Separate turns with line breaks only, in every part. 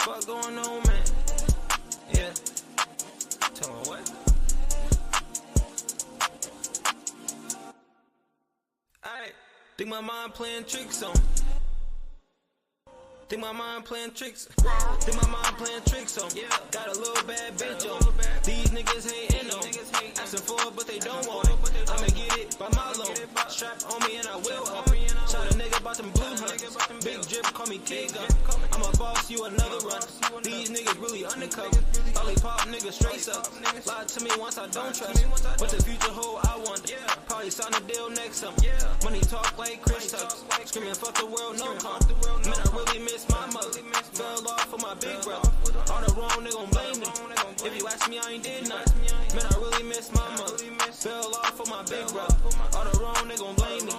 fuck going on, man? Yeah. Tell me what? Alright. Think my mind playing tricks on me. Think my mind playing tricks. Think my mind playing tricks on me. Yeah. Got a little bad bitch on me. These niggas hating on me. Asking for it, but they don't want it. I'ma get it by my loan. Strap on me and I will up. Shot a nigga about them blue hunts. Big drip, call me King Gun. I'm a boss, you another runner. These niggas really undercover. Lollipop niggas straight up. Lie to me once I don't trust. What the future hold, I wonder. Probably sign a deal next summer. Money talk like Chris Tucks. Screaming fuck the world, no calm. Man, I really miss my mother. Fell off for my big brother. All the wrong, they gon' blame me. If you ask me, I ain't did nothing. Man, I really miss my mother. Fell off for my big brother. All the wrong, they gon' blame me.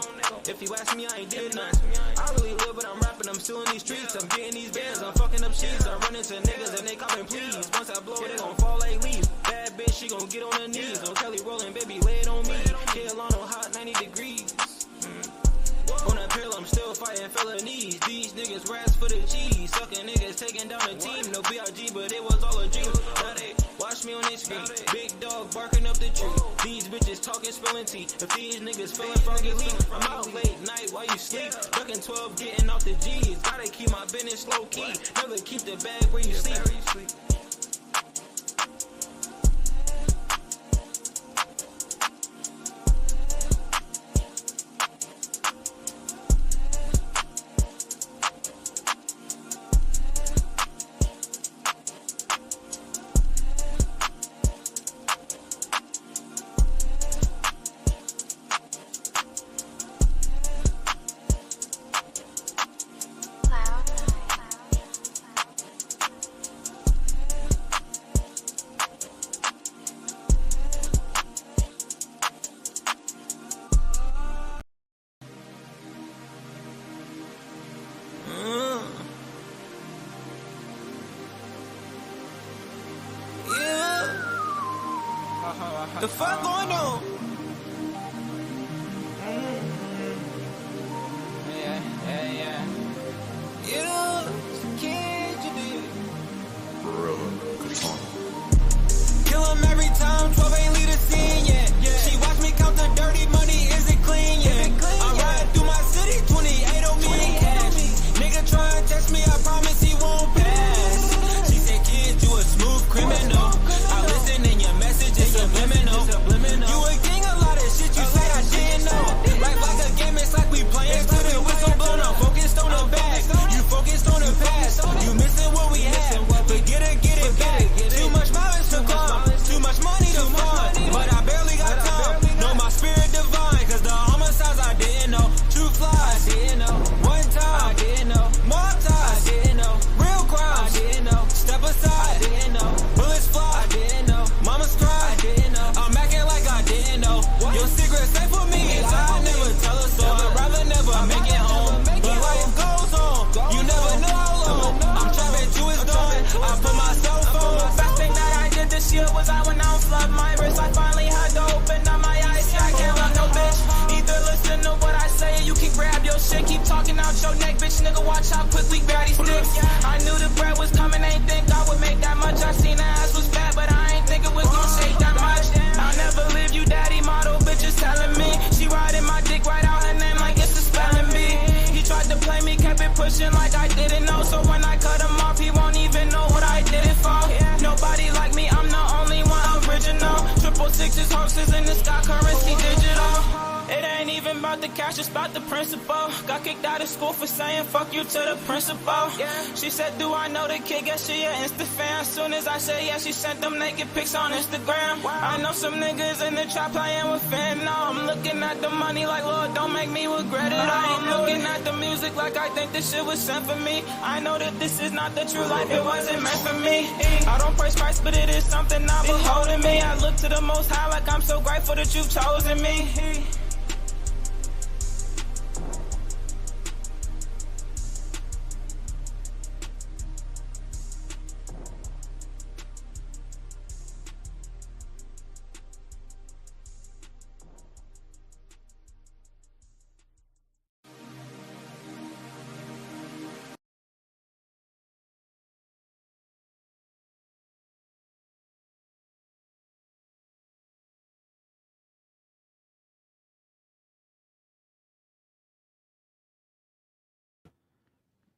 If you ask me, I ain't did nothing. I really live, but I'm rapping, I'm still in these streets. I'm getting these bands, I'm fucking up sheets. I'm running to niggas and they copping please. Once I blow, they gon' fall like leaves. Bad bitch, she gon' get on her knees. On Kelly rolling, baby, lay it on me. Get LANO hot, 90 degrees. On that pill, I'm still fighting felonies. These niggas rats for the cheese. Sucking niggas taking down the team. No BRG, but it was all a dream. Now they watch me on their screen. Big dog barking up the tree. These bitches talking, spilling tea. If these niggas feeling froggy leaf, I'm out late night while you sleep. Ducking 12, getting off the G's. Gotta keep my business low key. Never keep the bag where you sleep. The fuck going on? Yeah. Can't you do? Kill him every time, 12 ain't leave the scene yet. She watch me count the dirty money, is it clean yet? I ride through my city, 28 on me. Nigga try and test me, I promise he won't pass. She said, kid, you a smooth criminal. I listen in your message, it's subliminal. You a king, a lot of shit you say I didn't know. Life like a game, it's like we playing to the whistle blown. I'm focused on the bag, you focused on the past. You missing what we had, forget it, get it back. Too much mileage to come, too much money to farm, but I barely got time. Know my spirit divine, cause the homicides I didn't know. True flies, I didn't know. One time, I didn't know. More times, I didn't know. Real crimes, I didn't know. Step aside, I didn't know. Bullets fly, I didn't know. Mama's cry, I didn't know. I'm acting like I didn't know. Your secret safe for me, I never tell her so. I'd rather never make it home. But life goes on, you never know how long. I'm trapping to his dawn, I put myself on.
Best thing that I did this year was I went out and flood my wrist. I finally had to open up my eyes. I can't love no bitch. Either listen to what I say, you can grab your shit. Keep talking out your neck, bitch. Nigga, watch how quick we grab these sticks. I knew the bread was coming, ain't think I would make that much. I seen the ass was fat, but I ain't think it was gonna shake that much. I'll never live you daddy model, bitches telling me. She riding my dick right out her name like it's a spelling bee. He tried to play me, kept it pushing like I didn't know. So when I cut him off, he won't even know what I did it for. Nobody like me, I'm the only one original. 666 horses in the sky, currency digital. It ain't even about the cash, it's about the principle. Got kicked out of school for saying fuck you to the principal. She said, do I know the kid? Guess she an Insta fan. As soon as I said yeah, she sent them naked pics on Instagram. I know some niggas in the trap playing with fentanyl. I'm looking at the money like, Lord, don't make me regret it. I ain't looking at the music like I think this shit was sent for me. I know that this is not the true life, it wasn't meant for me. I don't praise Christ, but it is something I behold in me. I look to the Most High like I'm so grateful that you've chosen me.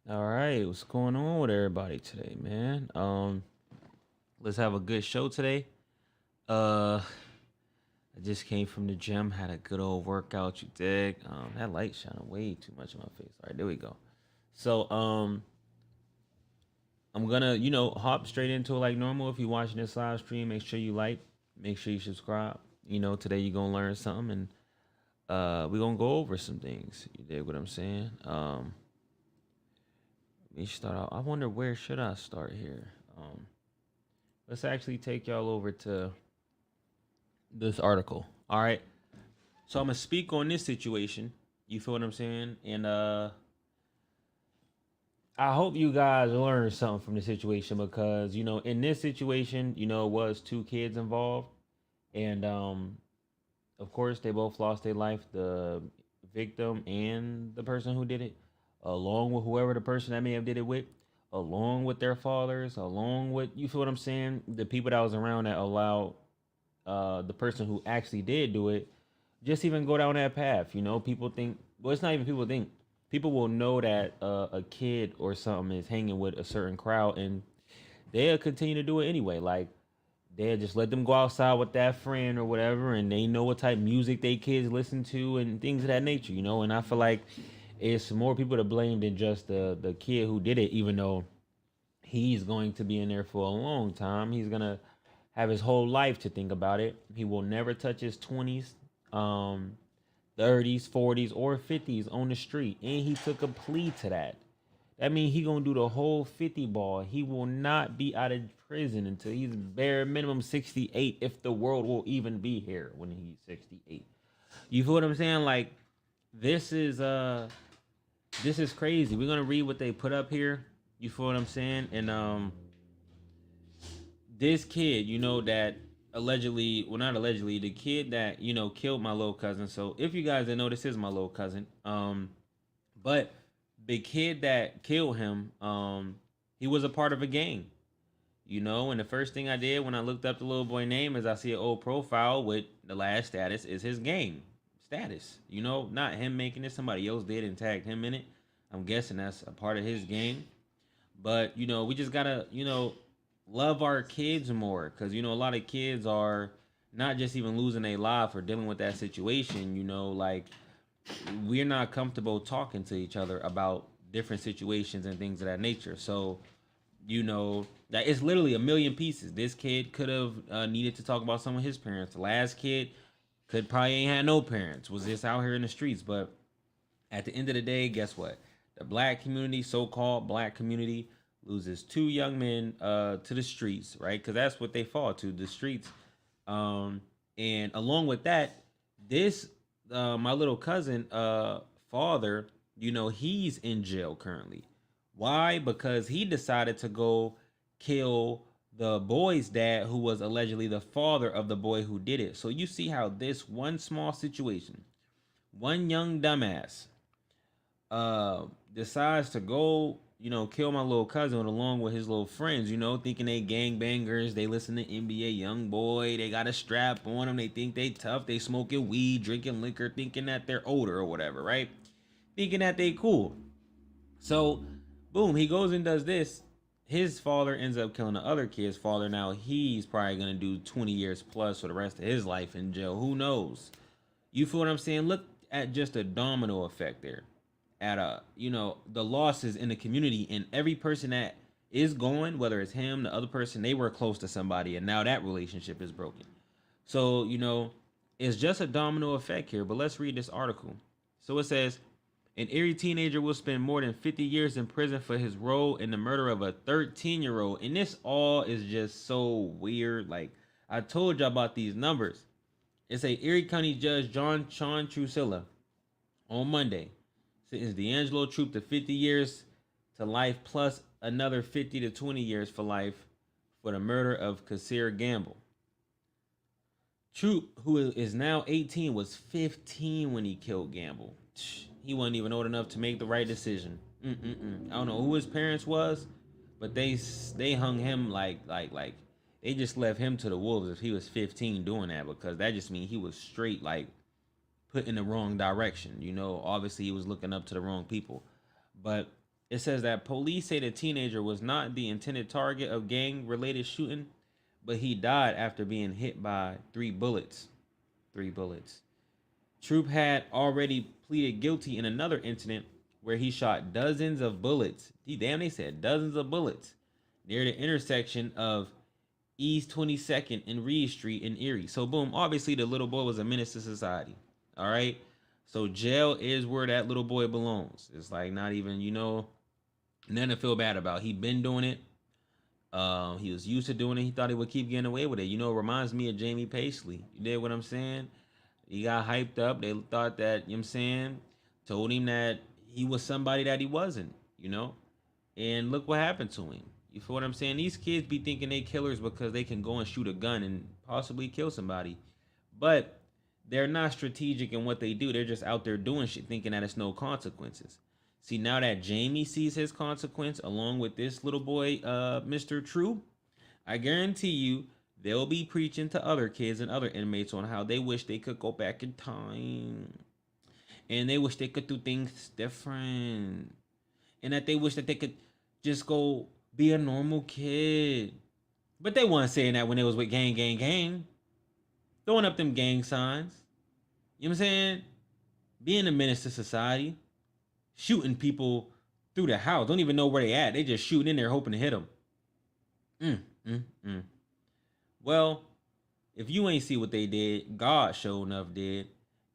All right, what's going on with everybody today, man? Let's have a good show today. I just came from the gym, had a good old workout. You dig? That light shining way too much on my face. All right, there we go. So, I'm gonna, hop straight into it like normal. If you're watching this live stream, make sure you like, make sure you subscribe. Today you're gonna learn something, and we're gonna go over some things. You dig what I'm saying? Let me start out. I wonder where should I start here. Let's actually take y'all over to this article. All right. So I'm gonna speak on this situation. You feel what I'm saying? And I hope you guys learn something from the situation because in this situation, it was two kids involved, and of course they both lost their life. The victim and the person who did it, along with whoever the person that may have did it with, along with their fathers, along with you feel what I'm saying, the people that was around that allowed the person who actually did do it just even go down that path. People think, well, it's not even people think. People will know that a kid or something is hanging with a certain crowd, and they'll continue to do it anyway. Like they'll just let them go outside with that friend or whatever, and they know what type of music they kids listen to and things of that nature. And I feel like it's more people to blame than just the kid who did it, even though he's going to be in there for a long time. He's gonna have his whole life to think about it. He will never touch his 20s, 30s, 40s, or 50s on the street. And he took a plea to that. That means he gonna do the whole 50 ball. He will not be out of prison until he's bare minimum 68, if the world will even be here when he's 68. You feel what I'm saying? Like this is crazy. We're gonna read what they put up here. You feel what I'm saying? And this kid, that allegedly, well, not allegedly, the kid that killed my little cousin. So if you guys didn't know, this is my little cousin. But the kid that killed him, he was a part of a gang. And the first thing I did when I looked up the little boy name is I see an old profile with the last status is his gang status. Not him making it, somebody else did and tagged him in it. I'm guessing that's a part of his gang. But we just gotta love our kids more, because a lot of kids are not just even losing their life or dealing with that situation. Like we're not comfortable talking to each other about different situations and things of that nature. So that it's literally a million pieces. This kid could have needed to talk about some of his parents. The last kid could probably ain't had no parents, was just out here in the streets. But at the end of the day, guess what? The black community, so-called black community, loses two young men to the streets, right? Because that's what they fall to, the streets. And along with that, this my little cousin father, he's in jail currently. Why? Because he decided to go kill the boy's dad, who was allegedly the father of the boy who did it. So you see how this one small situation, one young dumbass decides to go kill my little cousin along with his little friends, thinking they gang bangers. They listen to NBA Young Boy. They got a strap on them. They think they tough. They smoking weed, drinking liquor, thinking that they're older or whatever, right? Thinking that they cool. So, boom, he goes and does this. His father ends up killing the other kid's father. Now, he's probably going to do 20 years plus for the rest of his life in jail. Who knows? You feel what I'm saying? Look at just a domino effect there. At the losses in the community, and every person that is going, whether it's him, the other person, they were close to somebody, and now that relationship is broken. So it's just a domino effect here. But let's read this article. So it says, an Erie teenager will spend more than 50 years in prison for his role in the murder of a 13-year-old. And this all is just so weird. Like I told you about these numbers. It's a Erie County Judge John Sean Trusilla on Monday sentenced D'Angelo Troop to 50 years to life plus another 50 to 20 years for life for the murder of Kasir Gamble. Troop, who is now 18, was 15 when he killed Gamble. He wasn't even old enough to make the right decision. I don't know who his parents was, but they hung him like they just left him to the wolves if he was 15 doing that, because that just means he was straight like put in the wrong direction. Obviously he was looking up to the wrong people. But It says that police say the teenager was not the intended target of gang-related shooting, but he died after being hit by 3 bullets. 3 bullets. Troop had already pleaded guilty in another incident where he shot dozens of bullets. Damn, they said dozens of bullets near the intersection of East 22nd and Reed Street in Erie. So boom, obviously the little boy was a menace to society. All right. So jail is where that little boy belongs. It's like not even, nothing to feel bad about. He been doing it. He was used to doing it. He thought he would keep getting away with it. It reminds me of Jamie Paisley. You did what I'm saying? He got hyped up. They thought that, you know what I'm saying, told him that he was somebody that he wasn't, And look what happened to him. You feel what I'm saying? These kids be thinking they killers because they can go and shoot a gun and possibly kill somebody. But they're not strategic in what they do. They're just out there doing shit thinking that it's no consequences. See, now that Jamie sees his consequence along with this little boy, Mr. True, I guarantee you they'll be preaching to other kids and other inmates on how they wish they could go back in time. And they wish they could do things different. And that they wish that they could just go be a normal kid. But they weren't saying that when they was with gang. Throwing up them gang signs. You know what I'm saying? Being a menace to society. Shooting people through the house. Don't even know where they at. They just shooting in there hoping to hit them. Well, if you ain't see what they did, God sure enough did.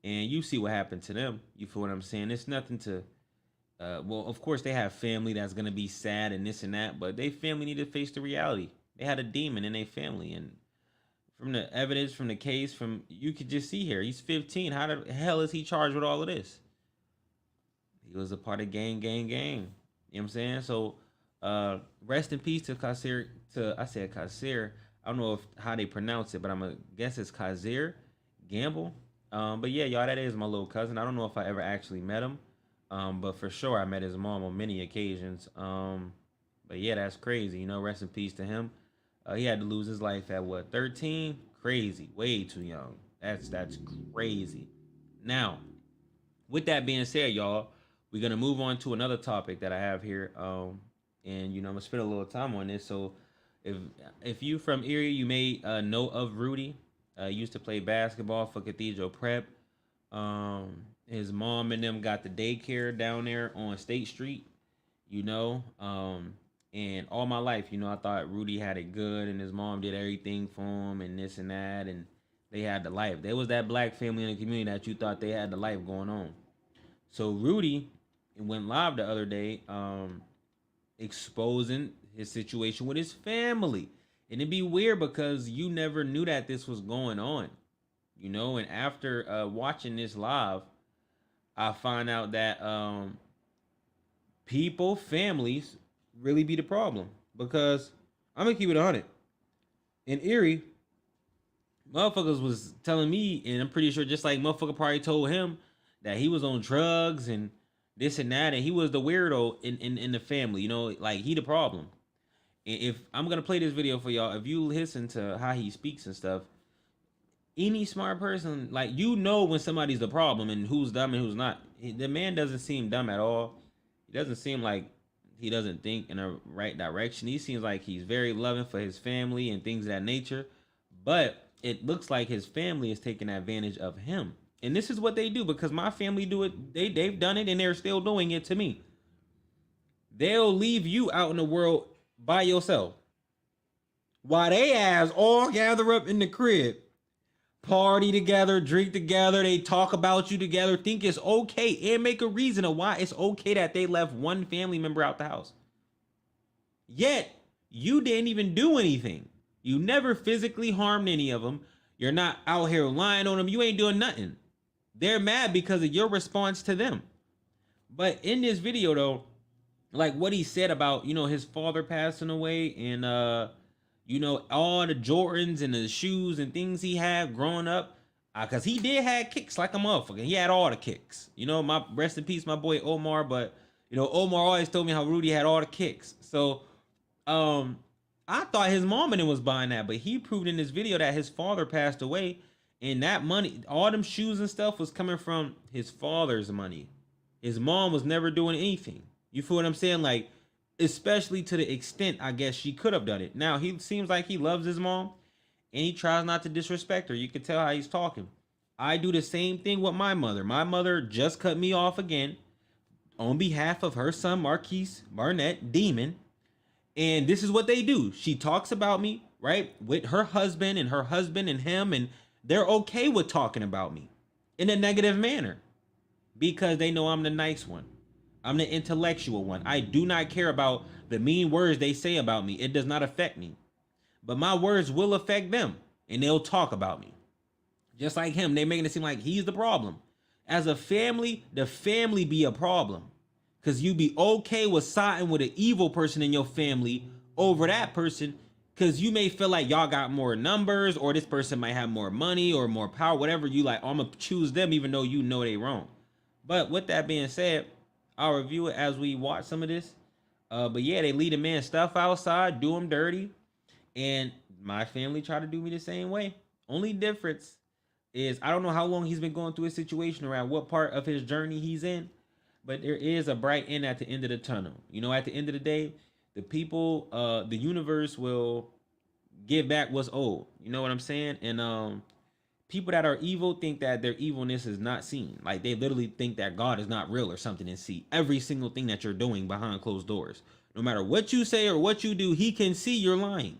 And you see what happened to them. You feel what I'm saying? It's nothing to... well, of course, they have family that's going to be sad and this and that. But they family need to face the reality. They had a demon in their family. And from the evidence, from the case, you could just see here. He's 15. How the hell is he charged with all of this? He was a part of gang. You know what I'm saying? So, rest in peace to Kasir. I said Kasir. I don't know how they pronounce it, but I'm going to guess it's Kasir Gamble. But yeah, y'all, that is my little cousin. I don't know if I ever actually met him. But for sure, I met his mom on many occasions. But yeah, that's crazy. Rest in peace to him. He had to lose his life at what, 13? Crazy. Way too young. That's crazy. Now, with that being said, y'all, we're going to move on to another topic that I have here. And, I'm going to spend a little time on this. So if you from Erie, you may know of Rudy. Used to play basketball for Cathedral Prep. His mom and them got the daycare down there on State Street, and all my life, I thought Rudy had it good and his mom did everything for him and this and that, and they had the life. There was that black family in the community that you thought they had the life going on. So Rudy went live the other day, exposing his situation with his family. And it'd be weird because you never knew that this was going on, and after watching this live, I find out that families really be the problem. Because I'm going to keep it 100. In Erie, motherfuckers was telling me, and I'm pretty sure just like motherfucker probably told him, that he was on drugs and this and that, and he was the weirdo in the family, like he the problem. And if I'm going to play this video for y'all, if you listen to how he speaks and stuff, any smart person, like, when somebody's the problem and who's dumb and who's not. The man doesn't seem dumb at all. He doesn't seem like he doesn't think in the right direction. He seems like he's very loving for his family and things of that nature. But it looks like his family is taking advantage of him. And this is what they do, because my family do it. They've done it and they're still doing it to me. They'll leave you out in the world by yourself while they ass all gather up in the crib, party together, drink together, they talk about you together, think it's okay, and make a reason of why it's okay that they left one family member out the house. Yet you didn't even do anything. You never physically harmed any of them. You're not out here lying on them. You ain't doing nothing. They're mad because of your response to them. But in this video though, like what he said about, his father passing away and, all the Jordans and the shoes and things he had growing up. Because he did have kicks like a motherfucker. He had all the kicks. My rest in peace, my boy Omar. But, Omar always told me how Rudy had all the kicks. So, I thought his mom and him was buying that. But he proved in this video that his father passed away. And that money, all them shoes and stuff was coming from his father's money. His mom was never doing anything. You feel what I'm saying? Like, especially to the extent I guess she could have done it. Now he seems like he loves his mom and he tries not to disrespect her. You can tell how he's talking. I do the same thing with my mother. My mother just cut me off again on behalf of her son Marquise Barnett Demon. And this is what they do. She talks about me, right, with her husband and him, and they're okay with talking about me in a negative manner because they know I'm the nice one. I'm the intellectual one. I do not care about the mean words they say about me. It does not affect me. But my words will affect them, and they'll talk about me. Just like him, they making it seem like he's the problem. As a family, the family be a problem. Because you be okay with siding with an evil person in your family over that person because you may feel like y'all got more numbers or this person might have more money or more power, whatever. You like, oh, I'm going to choose them even though you know they wrong. But with that being said, I'll review it as we watch some of this. But yeah, they leave a man stuff outside, do him dirty. And my family try to do me the same way. Only difference is I don't know how long he's been going through a situation around what part of his journey he's in. But there is a bright end at the end of the tunnel. You know, at the end of the day, the people, the universe will give back what's owed. You know what I'm saying? And people that are evil think that their evilness is not seen. Like they literally think that God is not real or something and see every single thing that you're doing behind closed doors. No matter what you say or what you do, he can see you're lying.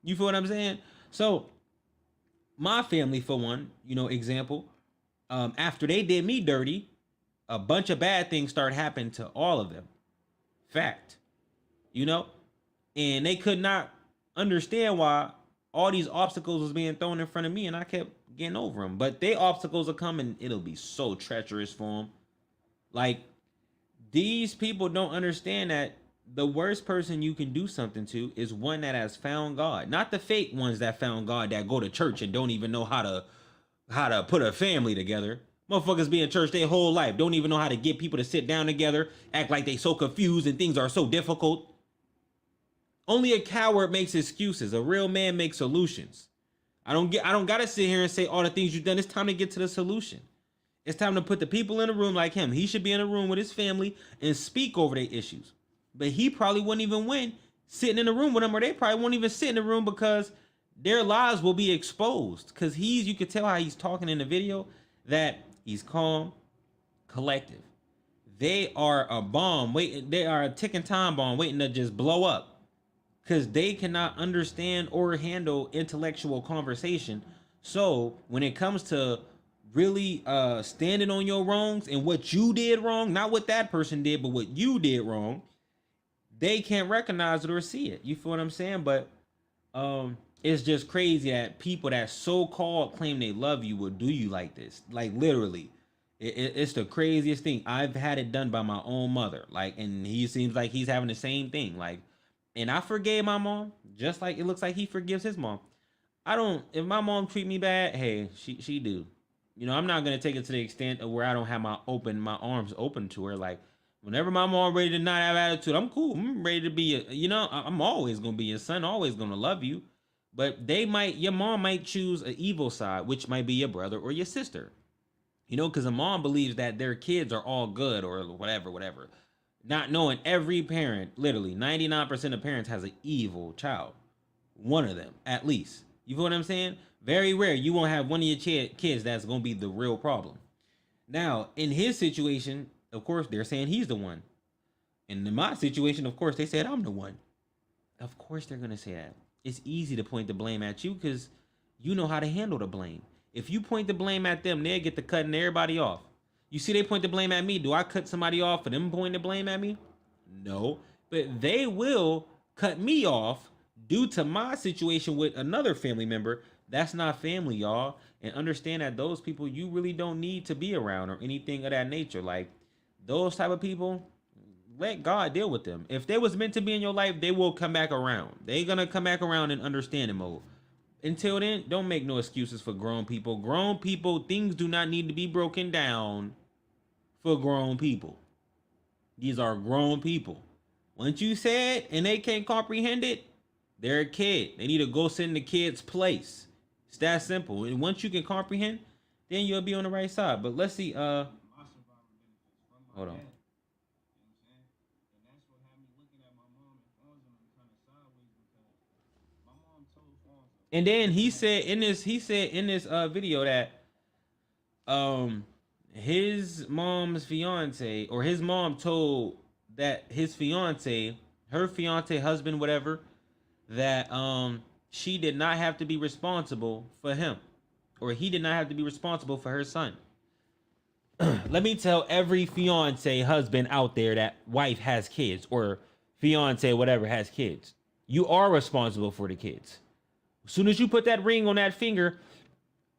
You feel what I'm saying? So my family, for one, you know, example, after they did me dirty, a bunch of bad things start happening to all of them. Fact. You know? And they could not understand why all these obstacles was being thrown in front of me and I kept getting over them. But they obstacles will come and it'll be so treacherous for them. Like, these people don't understand that the worst person you can do something to is one that has found God. Not the fake ones that found God that go to church and don't even know how to put a family together. Motherfuckers be in church their whole life, don't even know how to get people to sit down together, act like they so confused and things are so difficult. Only a coward makes excuses. A real man makes solutions. I don't gotta sit here and say all the things you've done. It's time to get to the solution. It's time to put the people in a room like him. He should be in a room with his family and speak over their issues. But he probably wouldn't even win sitting in a room with them, or they probably won't even sit in the room because their lives will be exposed. Because you could tell how he's talking in the video that he's calm, collective. They are a bomb waiting. They are a ticking time bomb waiting to just blow up because they cannot understand or handle intellectual conversation. So when it comes to really standing on your wrongs and what you did wrong, not what that person did, but what you did wrong, they can't recognize it or see it. You feel what I'm saying? But it's just crazy that people that so-called claim they love you will do you like this. Like literally, it's the craziest thing. I've had it done by my own mother. Like, and he seems like he's having the same thing. Like, and I forgave my mom, just like it looks like he forgives his mom. If my mom treat me bad, hey, she do. You know, I'm not gonna take it to the extent of where I don't have my arms open to her. Like, whenever my mom ready to not have attitude, I'm cool. I'm ready to be, I'm always gonna be your son, always gonna love you. But your mom might choose an evil side, which might be your brother or your sister. You know, because a mom believes that their kids are all good or whatever. Not knowing every parent, literally 99% of parents has an evil child. One of them, at least. You feel what I'm saying? Very rare. You won't have one of your kids that's going to be the real problem. Now, in his situation, of course, they're saying he's the one. And in my situation, of course, they said I'm the one. Of course, they're going to say that. It's easy to point the blame at you because you know how to handle the blame. If you point the blame at them, they'll get to cutting everybody off. You see, they point the blame at me. Do I cut somebody off for them pointing the blame at me? No. But they will cut me off due to my situation with another family member. That's not family, y'all. And understand that those people you really don't need to be around or anything of that nature. Like, those type of people, let God deal with them. If they was meant to be in your life, they will come back around. They're going to come back around in understanding mode. Until then, don't make no excuses for grown people. Grown people, things do not need to be broken down for grown people. These are grown people. Once you say it and they can't comprehend it, they're a kid. They need to go sit in the kid's place. It's that simple. And once you can comprehend, then you'll be on the right side. But let's see. Hold on. And then he said in this video that his mom's fiance, or his mom told that his fiance, her fiance, husband, whatever, that she did not have to be responsible for him, or he did not have to be responsible for her son. Let me tell every fiance, husband out there that wife has kids, or fiance, whatever, has kids. You are responsible for the kids. As soon as you put that ring on that finger,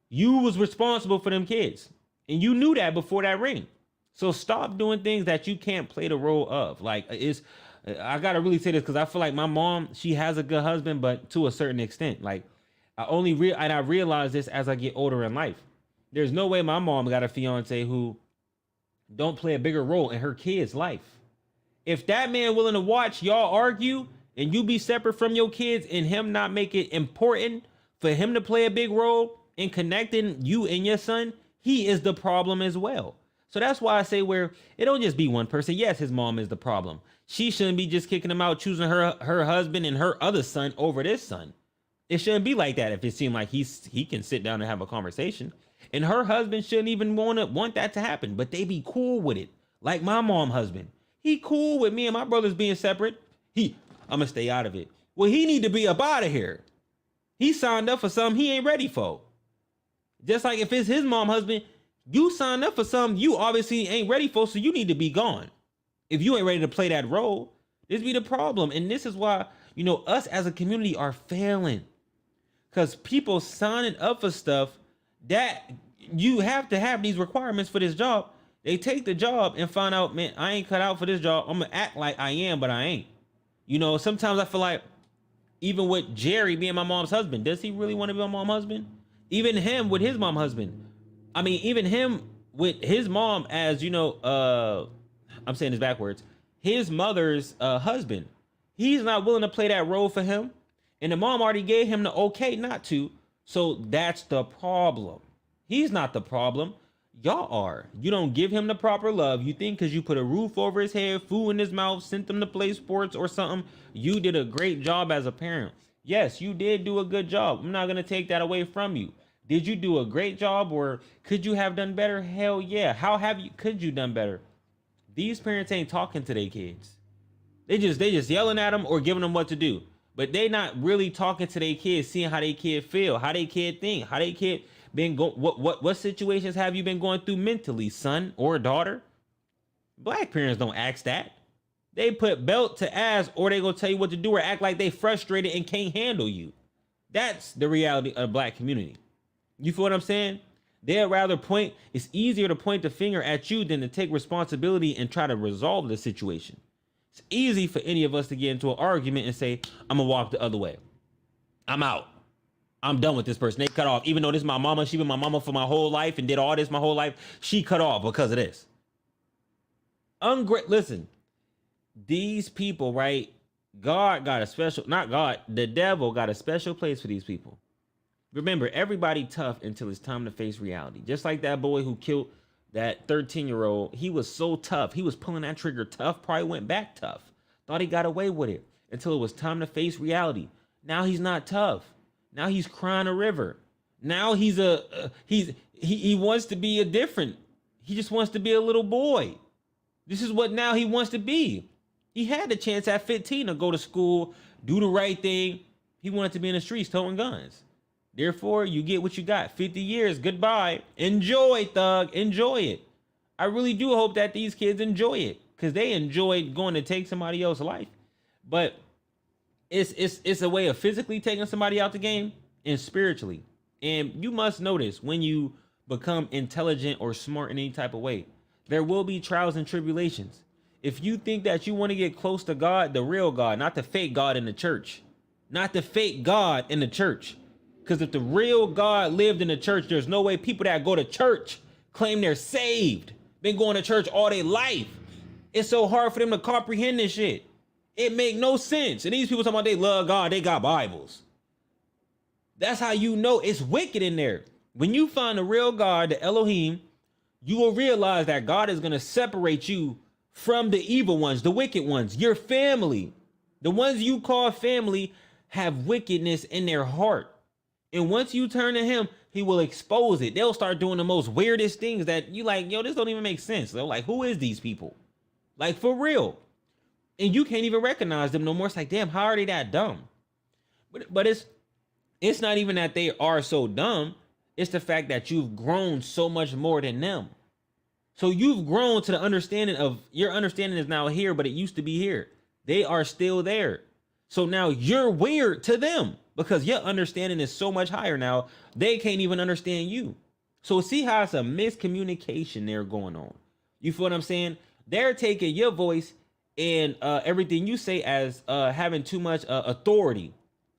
you was responsible for them kids. And you knew that before that ring. So stop doing things that you can't play the role of. Like, I gotta really say this, because I feel like my mom, she has a good husband, but to a certain extent. Like, I realize this as I get older in life. There's no way my mom got a fiance who don't play a bigger role in her kid's life. If that man willing to watch y'all argue and you be separate from your kids, and him not make it important for him to play a big role in connecting you and your son, he is the problem as well. So that's why I say, where it don't just be one person. Yes, his mom is the problem. She shouldn't be just kicking him out, choosing her husband and her other son over this son. It shouldn't be like that if it seemed like he can sit down and have a conversation. And her husband shouldn't even want that to happen, but they be cool with it. Like my mom husband. He cool with me and my brothers being separate. I'm gonna stay out of it. Well, he need to be up out of here. He signed up for something he ain't ready for. Just like if it's his mom husband, you signed up for something you obviously ain't ready for, so you need to be gone. If you ain't ready to play that role, this be the problem. And this is why, us as a community are failing. Because people signing up for stuff that you have to have these requirements for this job. They take the job and find out, man, I ain't cut out for this job. I'm gonna act like I am, but I ain't. Sometimes I feel like, even with Jerry being my mom's husband, does he really want to be my mom's husband? Even him with his mom husband. I mean, even him with his mom as, I'm saying this backwards, his mother's husband. He's not willing to play that role for him. And the mom already gave him the okay not to. So that's the problem. He's not the problem. Y'all are. You don't give him the proper love. You think because you put a roof over his head, food in his mouth, sent him to play sports or something, you did a great job as a parent. Yes, you did do a good job. I'm not going to take that away from you. Did you do a great job, or could you have done better? Hell yeah. Could you done better? These parents ain't talking to their kids. They just yelling at them or giving them what to do. But they not really talking to their kids, seeing how their kid feel, how their kid think, how their kid been what situations have you been going through mentally, son or daughter? Black parents don't ask that. They put belt to ass, or they gonna tell you what to do, or act like they frustrated and can't handle you. That's the reality of the black community. You feel what I'm saying? They'd rather point. It's easier to point the finger at you than to take responsibility and try to resolve the situation. It's easy for any of us to get into an argument and say, I'm gonna walk the other way. I'm out. I'm done with this person. They cut off. Even though this is my mama, she been my mama for my whole life and did all this my whole life. She cut off because of this. Listen, these people, right? God got a special, not God, the devil got a special place for these people. Remember, everybody tough until it's time to face reality. Just like that boy who killed that 13-year-old, he was so tough. He was pulling that trigger tough, probably went back tough. Thought he got away with it until it was time to face reality. Now he's not tough. Now he's crying a river. Now he wants to be a different. He just wants to be a little boy. This is what now he wants to be. He had the chance at 15 to go to school, do the right thing. He wanted to be in the streets toting guns. Therefore, you get what you got. 50 years, goodbye. Enjoy, thug. Enjoy it. I really do hope that these kids enjoy it, because they enjoyed going to take somebody else's life. But it's a way of physically taking somebody out the game and spiritually. And you must notice, when you become intelligent or smart in any type of way, there will be trials and tribulations. If you think that you want to get close to God, the real God, not the fake God in the church, not the fake God in the church. Because if the real God lived in the church, there's no way people that go to church claim they're saved, been going to church all their life. It's so hard for them to comprehend this shit. It make no sense. And these people talking about they love God, they got Bibles. That's how you know it's wicked in there. When you find the real God, the Elohim, you will realize that God is going to separate you from the evil ones, the wicked ones, your family. The ones you call family, have wickedness in their heart. And once you turn to him, he will expose it. They'll start doing the most weirdest things that you like, yo, this don't even make sense. They're like, who is these people? Like, for real. And you can't even recognize them no more. It's like, damn, how are they that dumb? But it's not even that they are so dumb. It's the fact that you've grown so much more than them. So you've grown to the understanding of, your understanding is now here, but it used to be here. They are still there. So now you're weird to them because your understanding is so much higher now. They can't even understand you. So see how it's a miscommunication there going on. You feel what I'm saying? They're taking your voice and everything you say as having too much authority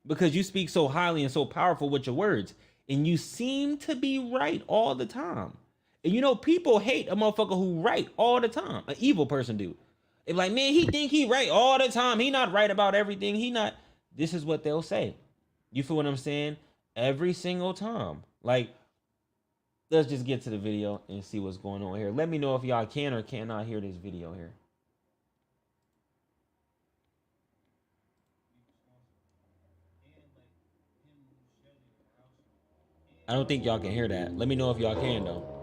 because you speak so highly and so powerful with your words. And you seem to be right all the time. And you know, people hate a motherfucker who right all the time. An evil person do. It's like, man, he think he right all the time. He not right about everything. He not. This is what they'll say. You feel what I'm saying? Every single time. Like, let's just get to the video and see what's going on here. Let me know if y'all can or cannot hear this video here. I don't think y'all can hear that. Let me know if y'all can, though.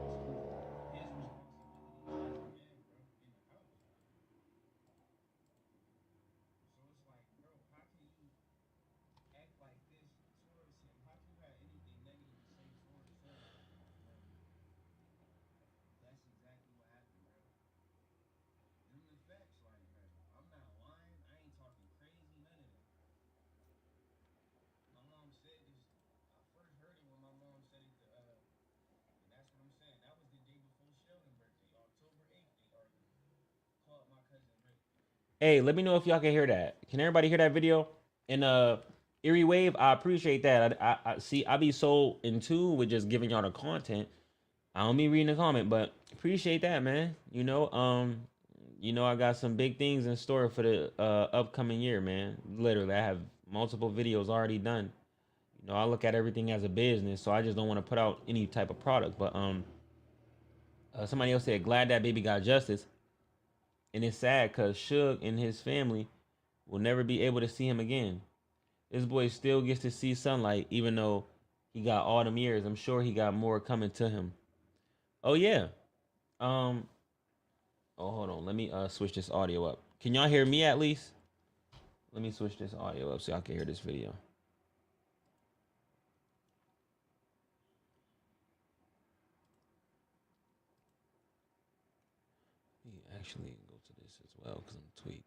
Hey, let me know if y'all can hear that. Can everybody hear that video? And Erie Wave, I appreciate that. I see. I be so in tune with just giving y'all the content. I don't be reading the comment, but appreciate that, man. You know, I got some big things in store for the upcoming year, man. Literally, I have multiple videos already done. You know, I look at everything as a business, so I just don't want to put out any type of product. But somebody else said, glad that baby got justice. And it's sad because Suge and his family will never be able to see him again. This boy still gets to see sunlight, even though he got all them years. I'm sure he got more coming to him. Oh, yeah. Oh, hold on. Let me switch this audio up. Can y'all hear me at least? Let me switch this audio up so y'all can hear this video. Let me actually go to this as well because I'm tweaking.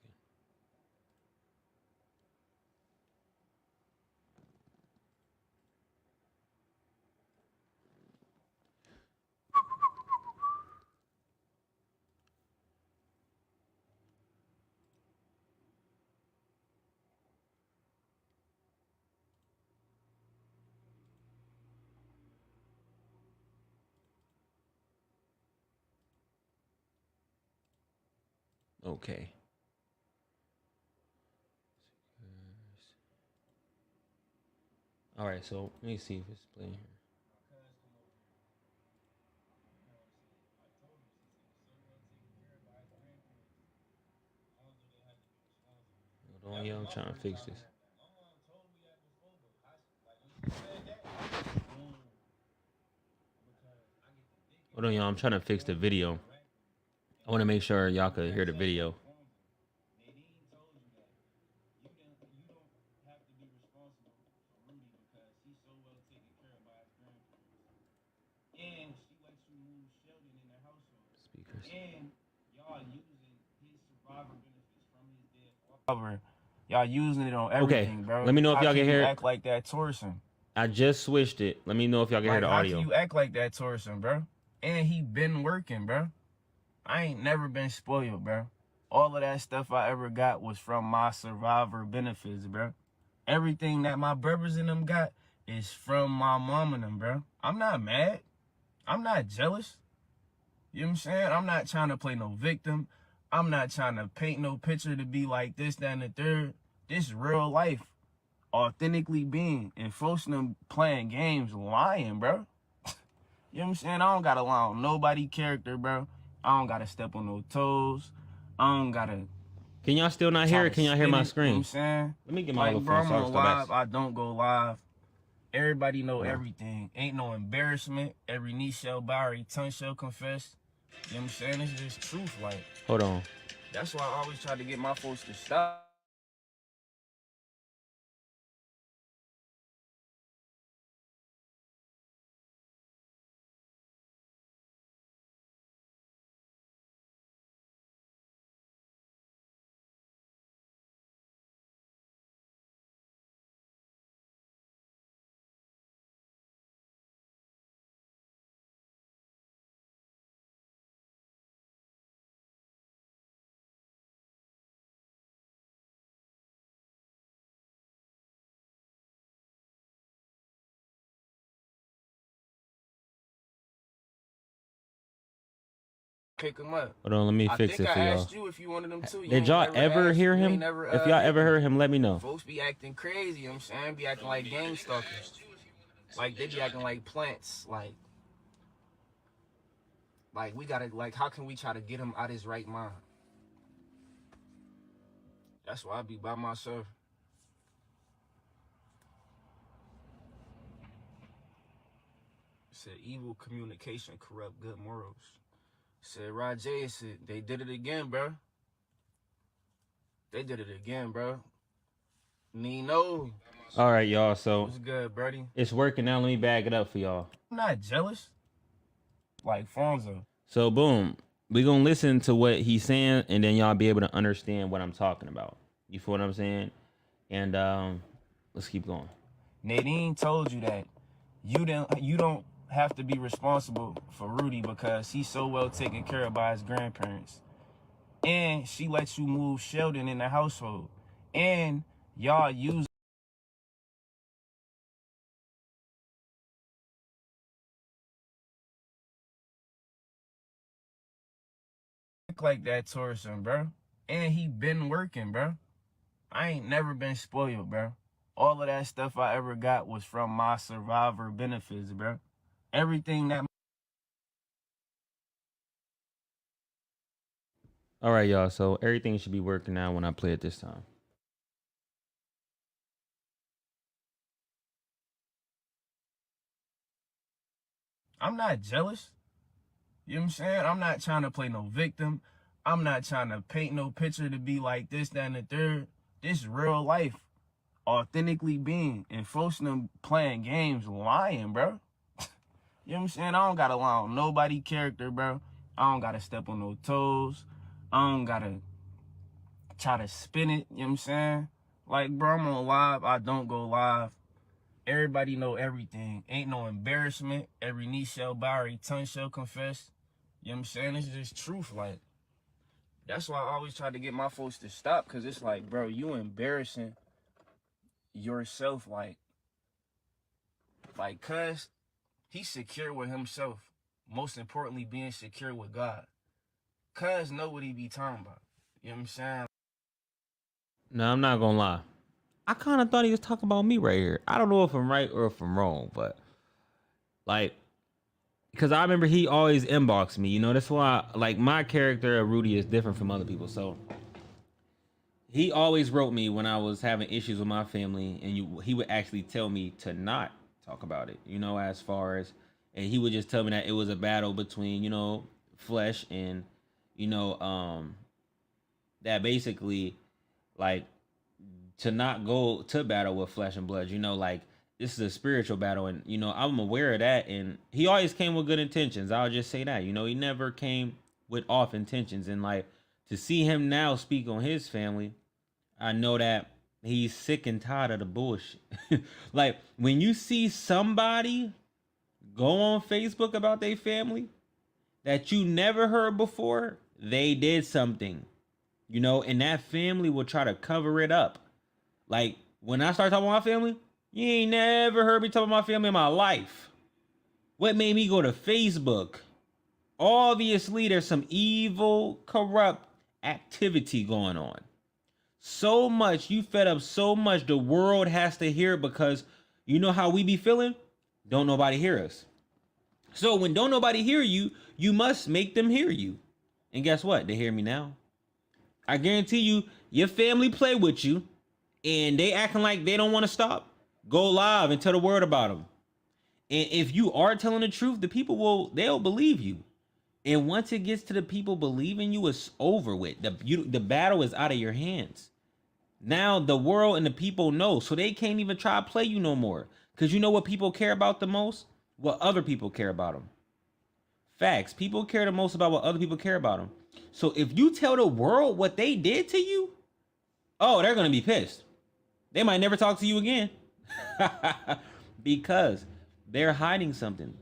Okay. All right, so let me see if it's playing here. Hold on, yo, I'm trying to fix this. Hold on, y'all, I'm trying to fix the video. I want to make sure y'all could hear the video. Speakers.
Y'all using it on everything,
Okay,
bro.
let me know if y'all can hear it.
Act like that Torson.
I just switched it. Let me know if y'all can hear the audio.
How can you act like that Torson, bro? And he been working, bro. I ain't never been spoiled, bro. All of that stuff I ever got was from my survivor benefits, bro. Everything that my brothers and them got is from my mom and them, bro. I'm not mad. I'm not jealous. You know what I'm saying? I'm not trying to play no victim. I'm not trying to paint no picture to be like this, that, and the third. This is real life. Authentically being. And folks them playing games lying, bro. You know what I'm saying? I don't gotta lie on nobody character, bro. I don't gotta step on no toes. I don't gotta
Can y'all still not hear it? Can y'all hear my screen?
You know what I'm saying?
Let me get my
like, bro,
other phone.
I'm on live. I don't go live. Everybody know everything. Ain't no embarrassment. Every knee shall bow, every tongue shall confess. You know what I'm saying? It's just truth. Like,
hold on.
That's why I always try to get my folks to stop. Pick him up.
Hold on, let me fix it for y'all.
I asked you if you wanted them too.
Did y'all ever hear him? If y'all ever heard him, let me know.
Folks be acting crazy, you know what I'm saying? Be acting like gang stalkers. Like, they be acting like plants. Like we gotta, like, how can we try to get him out his right mind? That's why I be by myself. Said evil communication corrupt good morals. Said Rajay, said they did it again, bro. They did it again, bro. Nino.
All right, y'all. So
what's good, Brody?
It's working now. Let me bag it up for y'all.
I'm not jealous. Like Fonzo.
So boom, we gonna listen to what he's saying, and then y'all be able to understand what I'm talking about. You feel what I'm saying? And let's keep going.
Nadine told you that you don't have to be responsible for Rudy because he's so well taken care of by his grandparents. And she lets you move Sheldon in the household. And y'all use like that towards him, bro. And he been working, bro. I ain't never been spoiled, bro. All of that stuff I ever got was from my survivor benefits, bro. Everything that...
All right, y'all. So everything should be working now when I play it this time.
I'm not jealous. You know what I'm saying? I'm not trying to play no victim. I'm not trying to paint no picture to be like this, that, and the third. This real life. Authentically being. And folks them playing games lying, bro. You know what I'm saying? I don't gotta lie on nobody character, bro. I don't gotta step on no toes. I don't gotta try to spin it. You know what I'm saying? Like, bro, I'm on live. I don't go live. Everybody know everything. Ain't no embarrassment. Every knee shall bow, every tongue shall confess. You know what I'm saying? It's just truth. Like, that's why I always try to get my folks to stop. Because it's like, bro, you embarrassing yourself. Like, cuz he's secure with himself. Most importantly, being secure with God. Cuz know what he be talking about. You know what I'm saying?
No, I'm not gonna lie. I kind of thought he was talking about me right here. I don't know if I'm right or if I'm wrong, but like, because I remember he always inboxed me. You know, that's why, like, my character of Rudy is different from other people. So he always wrote me when I was having issues with my family, and he would actually tell me to not talk about it. You know, as far as, and he would just tell me that it was a battle between, you know, flesh and, you know, that basically, like, to not go to battle with flesh and blood, you know, like, this is a spiritual battle, and, you know, I'm aware of that, and he always came with good intentions. I'll just say that, you know, he never came with off intentions, and, like, to see him now speak on his family, I know that he's sick and tired of the bullshit. Like, when you see somebody go on Facebook about their family that you never heard before, they did something, you know, and that family will try to cover it up. Like, when I start talking about my family, you ain't never heard me talk about my family in my life. What made me go to Facebook? Obviously, there's some evil, corrupt activity going on. So much, you fed up so much, the world has to hear it, because you know how we be feeling? Don't nobody hear us. So when don't nobody hear you, you must make them hear you. And guess what? They hear me now. I guarantee you, your family play with you and they acting like they don't want to stop, go live and tell the world about them. And if you are telling the truth, the people they'll believe you. And once it gets to the people believing you, it's over with. The battle is out of your hands. Now the world and the people know, so they can't even try to play you no more. Because you know what people care about the most? What other people care about them. Facts. People care the most about what other people care about them. So if you tell the world what they did to you, oh, they're going to be pissed. They might never talk to you again. Because they're hiding something.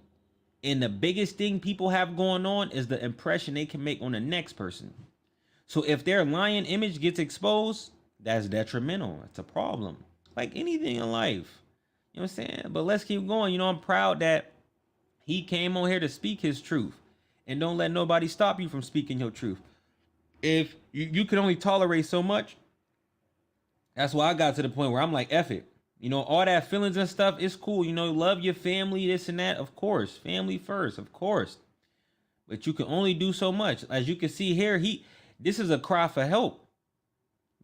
And the biggest thing people have going on is the impression they can make on the next person. So if their lying image gets exposed, that's detrimental. It's a problem. Like anything in life. You know what I'm saying? But let's keep going. You know, I'm proud that he came on here to speak his truth. And don't let nobody stop you from speaking your truth. If you can only tolerate so much, that's why I got to the point where I'm like, F it. You know, all that feelings and stuff is cool. You know, love your family, this and that. Of course. Family first, of course. But you can only do so much. As you can see here, this is a cry for help.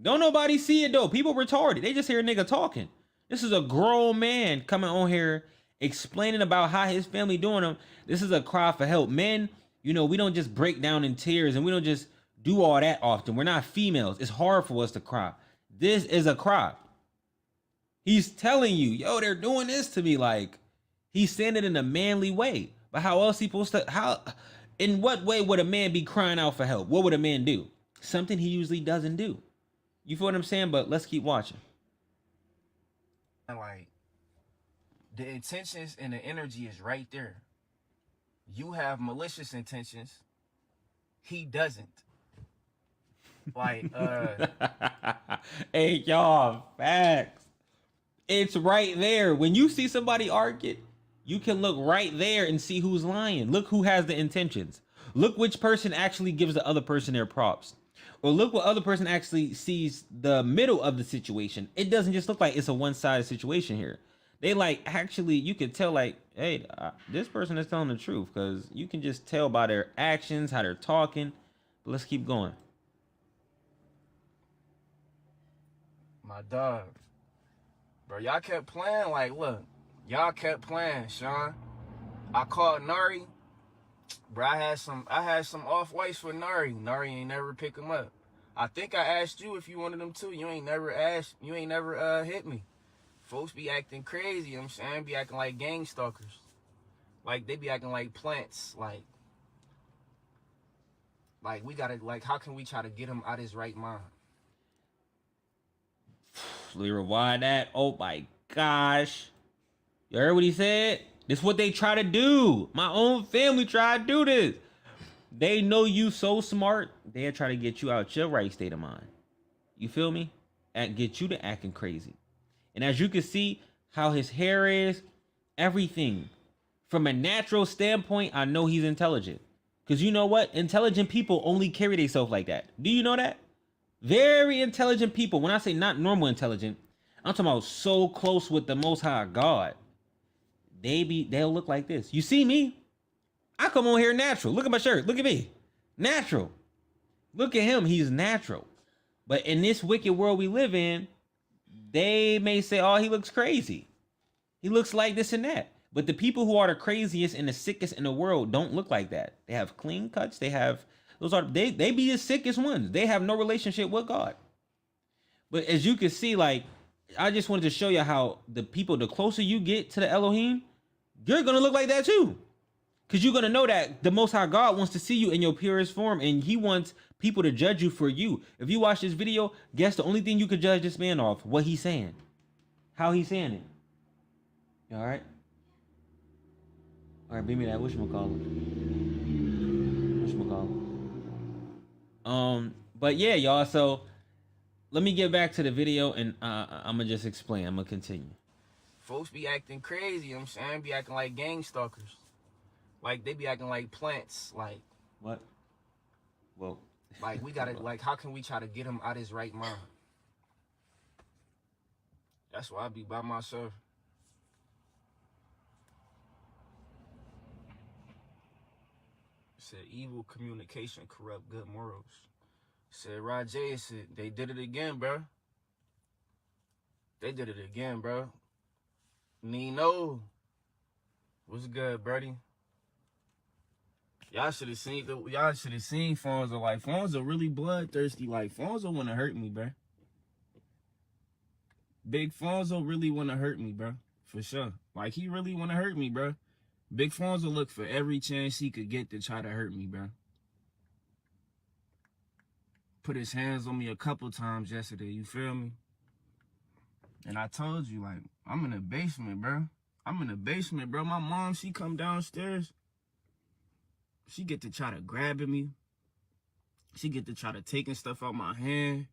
Don't nobody see it though. People retarded. They just hear a nigga talking. This is a grown man coming on here explaining about how his family doing him. This is a cry for help. Men, you know, we don't just break down in tears and we don't just do all that often. We're not females. It's hard for us to cry. This is a cry. He's telling you, yo, they're doing this to me. Like, he's saying it in a manly way. But how else he supposed to, in what way would a man be crying out for help? What would a man do? Something he usually doesn't do. You feel what I'm saying? But let's keep watching.
Like, the intentions and the energy is right there. You have malicious intentions. He doesn't. Like,
hey, y'all, facts. It's right there. When you see somebody argue, you can look right there and see who's lying. Look who has the intentions. Look which person actually gives the other person their props. Or look what other person actually sees the middle of the situation. It doesn't just look like it's a one-sided situation here. They like, actually, you can tell like, hey, this person is telling the truth. Because you can just tell by their actions, how they're talking. But let's keep going.
my dog. Bro, y'all kept playing. Like, look, y'all kept playing, Sean. I called Nari. Bro, I had some off-whites for Nari. Nari ain't never pick him up. I think I asked you if you wanted them too. You ain't never hit me. Folks be acting crazy, you know what I'm saying? Be acting like gang stalkers. Like, they be acting like plants. Like we gotta, like, how can we try to get him out of his right mind?
Let me rewind that. Oh my gosh. You heard what he said? This is what they try to do. My own family try to do this. They know you so smart, they'll try to get you out your right state of mind. You feel me? And get you to acting crazy. And as you can see how his hair is, everything. From a natural standpoint, I know he's intelligent. Because you know what? Intelligent people only carry themselves like that. Do you know that? Very intelligent people. When I say not normal intelligent, I'm talking about so close with the Most High God. They'll look like this. You see me? I come on here natural. Look at my shirt. Look at me. Natural. Look at him. He's natural. But in this wicked world we live in, they may say, oh, he looks crazy. He looks like this and that. But the people who are the craziest and the sickest in the world don't look like that. They have clean cuts. They be the sickest ones. They have no relationship with God. But as you can see, like, I just wanted to show you how the closer you get to the Elohim, you're going to look like that too. Because you're going to know that the Most High God wants to see you in your purest form, and he wants people to judge you for you. If you watch this video, guess the only thing you could judge this man off, what he's saying. How he's saying it. You all right? All right, beat me that whatchamacallit. But yeah, y'all, so let me get back to the video, and I'm going to just explain. I'm going to continue.
Folks be acting crazy, you know what I'm saying? Be acting like gang stalkers. Like, they be acting like plants. Like,
what? Well,
like, we gotta, like, how can we try to get him out of his right mind? That's why I be by myself. It said, evil communication corrupt good morals. Said Rajay said they did it again, bro. They did it again, bro. Nino, what's good, buddy? Y'all should have seen Fonzo. Like, Fonzo really bloodthirsty. Like, Fonzo wanna hurt me, bro. Big Fonzo really wanna hurt me, bro. For sure. Like, he really wanna hurt me, bro. Big Fonzo look for every chance he could get to try to hurt me, bro. Put his hands on me a couple times yesterday, you feel me? And I told you, like, I'm in the basement, bro. I'm in the basement, bro. My mom, she come downstairs. She get to try to grabbing me. She get to try to taking stuff out my hand.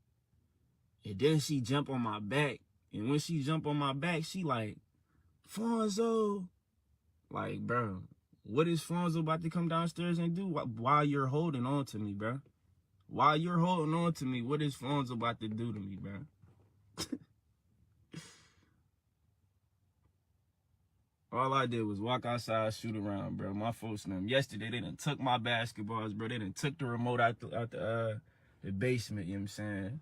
And then she jump on my back. And when she jump on my back, she like, Fonzo. Like, bro, what is Fonzo about to come downstairs and do while you're holding on to me, bro? While you're holding on to me, what is Fonzo about to do to me, bro? All I did was walk outside, shoot around, bro. My folks, yesterday, they done took my basketballs, bro. They done took the remote out the basement, you know what I'm saying?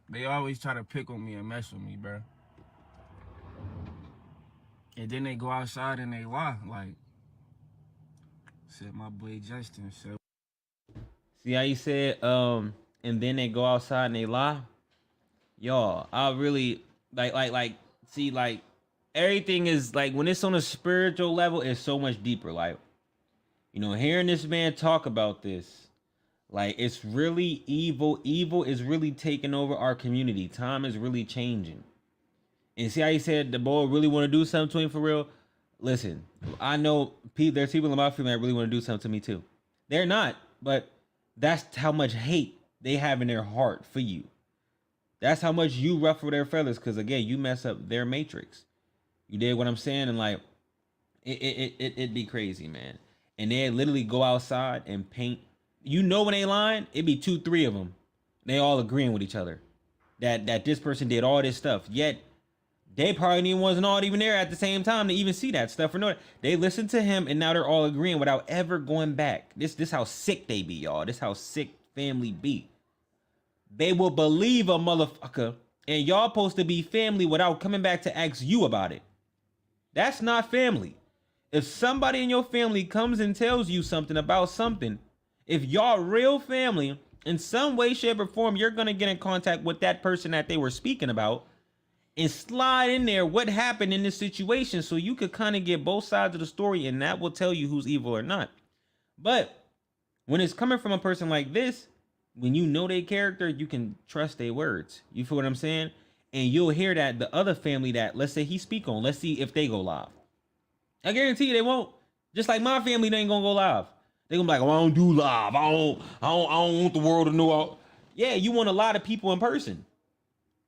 They always try to pick on me and mess with me, bro. And then they go outside and they lie, like, said my boy Justin, so.
See how you said, and then they go outside and they lie? Y'all, I really, see, like, everything is, like, when it's on a spiritual level, it's so much deeper. Like, you know, hearing this man talk about this, like, it's really evil. Evil is really taking over our community. Time is really changing. And see how he said the boy really want to do something to him for real? Listen, I know there's people in my family that really want to do something to me too. They're not, but that's how much hate they have in their heart for you. That's how much you ruffle their feathers, because again, you mess up their matrix. You did what I'm saying? And like, it'd be crazy, man. And they literally go outside and paint. You know when they lying, it'd be 2, 3 of them. They all agreeing with each other that this person did all this stuff. Yet they probably wasn't all even there at the same time to even see that stuff or know it. They listened to him and now they're all agreeing without ever going back. This how sick they be, y'all. This how sick family be. They will believe a motherfucker and y'all supposed to be family without coming back to ask you about it. That's not family. If somebody in your family comes and tells you something about something, if y'all real family, in some way, shape, or form, you're going to get in contact with that person that they were speaking about and slide in there what happened in this situation so you could kind of get both sides of the story, and that will tell you who's evil or not. But when it's coming from a person like this, when you know their character, you can trust their words. You feel what I'm saying? And you'll hear that the other family that, let's say he speak on, let's see if they go live. I guarantee you they won't. Just like my family, they ain't gonna go live. They gonna be like, oh, I don't do live. I don't want the world to know. Yeah, you want a lot of people in person.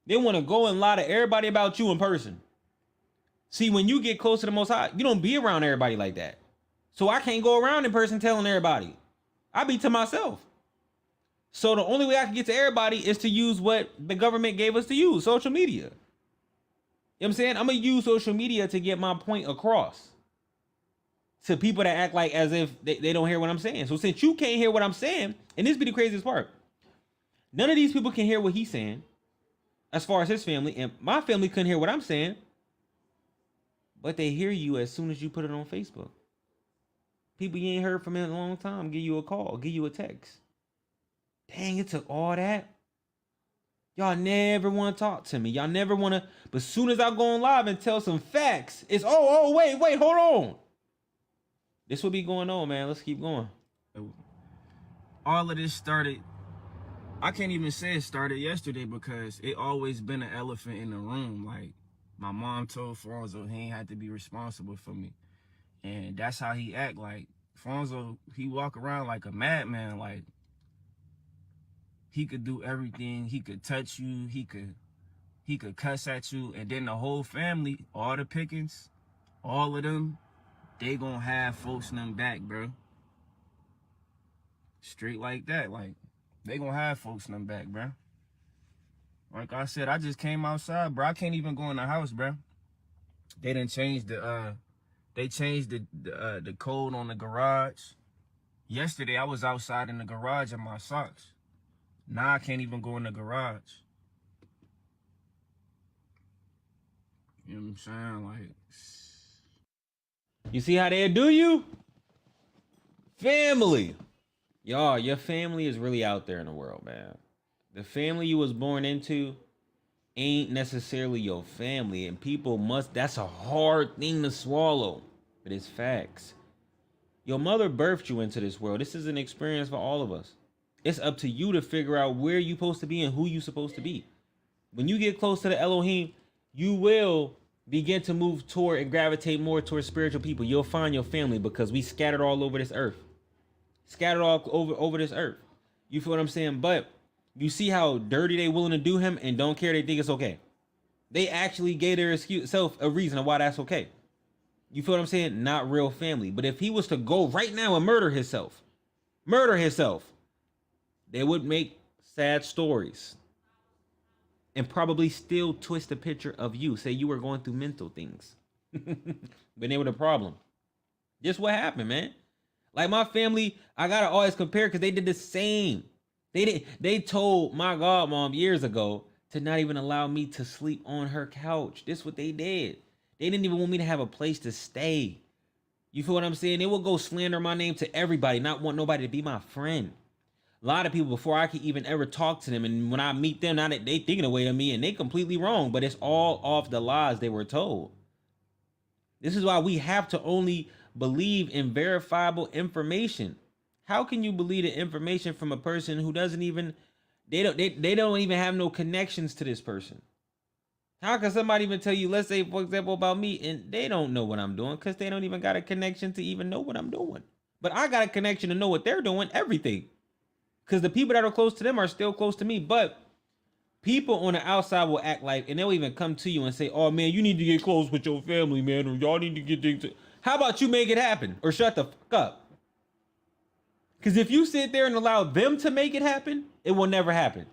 They want to go and lie to everybody about you in person. See, when you get close to the Most High, you don't be around everybody like that. So I can't go around in person telling everybody. I be to myself. So the only way I can get to everybody is to use what the government gave us to use, social media. You know what I'm saying? I'm going to use social media to get my point across to people that act like as if they don't hear what I'm saying. So since you can't hear what I'm saying, and this be the craziest part, none of these people can hear what he's saying as far as his family, and my family couldn't hear what I'm saying, but they hear you as soon as you put it on Facebook. People you ain't heard from in a long time give you a call, give you a text. Dang, it took all that. Y'all never want to talk to me. Y'all never want to, but as soon as I go on live and tell some facts, it's, wait, hold on. This will be going on, man. Let's keep going.
All of this started, I can't even say it started yesterday because it always been an elephant in the room. Like, my mom told Fonzo he ain't had to be responsible for me. And that's how he act. Like, Fonzo, he walk around like a madman. Like, he could do everything. He could touch you. He could cuss at you. And then the whole family, all the pickings, all of them, they gonna have folks in them back, bro. Straight like that. Like, they gonna have folks in them back, bro. Like I said, I just came outside, bro. I can't even go in the house, bro. They done changed the code on the garage. Yesterday, I was outside in the garage in my socks. Now I can't even go in the garage. You know what I'm saying? Like,
You see how they do you? Family. Y'all, your family is really out there in the world, man. The family you was born into ain't necessarily your family, and people that's a hard thing to swallow, but it's facts. Your mother birthed you into this world. This is an experience for all of us. It's up to you to figure out where you're supposed to be and who you're supposed to be. When you get close to the Elohim, you will begin to move toward and gravitate more towards spiritual people. You'll find your family because we scattered all over this earth. Scattered all over this earth. You feel what I'm saying? But you see how dirty they willing to do him and don't care. They think it's okay. They actually gave their self a reason of why that's okay. You feel what I'm saying? Not real family. But if he was to go right now and murder himself, they would make sad stories and probably still twist a picture of you. Say you were going through mental things. But they were the problem. Just what happened, man. Like my family, I gotta always compare because they did the same. They told my godmom years ago to not even allow me to sleep on her couch. This is what they did. They didn't even want me to have a place to stay. You feel what I'm saying? They will go slander my name to everybody, not want nobody to be my friend. A lot of people before I could even ever talk to them, and when I meet them, now that they thinking away of me, and they completely wrong, but it's all off the lies they were told. This is why we have to only believe in verifiable information. How can you believe the information from a person who doesn't even, they don't even have no connections to this person? How can somebody even tell you, let's say, for example, about me, and they don't know what I'm doing because they don't even got a connection to even know what I'm doing. But I got a connection to know what they're doing, everything. Because the people that are close to them are still close to me. But people on the outside will act like, and they'll even come to you and say, oh, man, you need to get close with your family, man, or y'all need to get things. How about you make it happen? Or shut the fuck up? Because if you sit there and allow them to make it happen, it will never happen.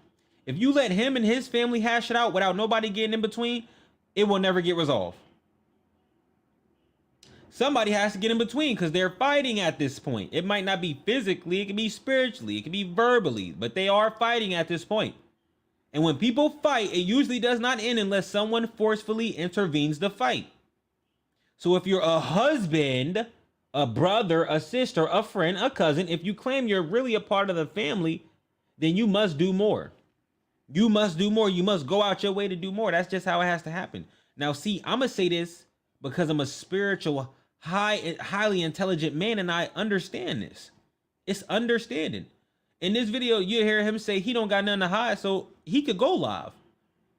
If you let him and his family hash it out without nobody getting in between, it will never get resolved. Somebody has to get in between because they're fighting at this point. It might not be physically, it can be spiritually, it can be verbally, but they are fighting at this point. And when people fight, it usually does not end unless someone forcefully intervenes the fight. So if you're a husband, a brother, a sister, a friend, a cousin, if you claim you're really a part of the family, then you must do more. You must do more. You must go out your way to do more. That's just how it has to happen. Now, see, I'm going to say this because I'm a spiritual, highly intelligent man, and I understand this. It's understanding. In this video, you hear him say he don't got nothing to hide, so he could go live.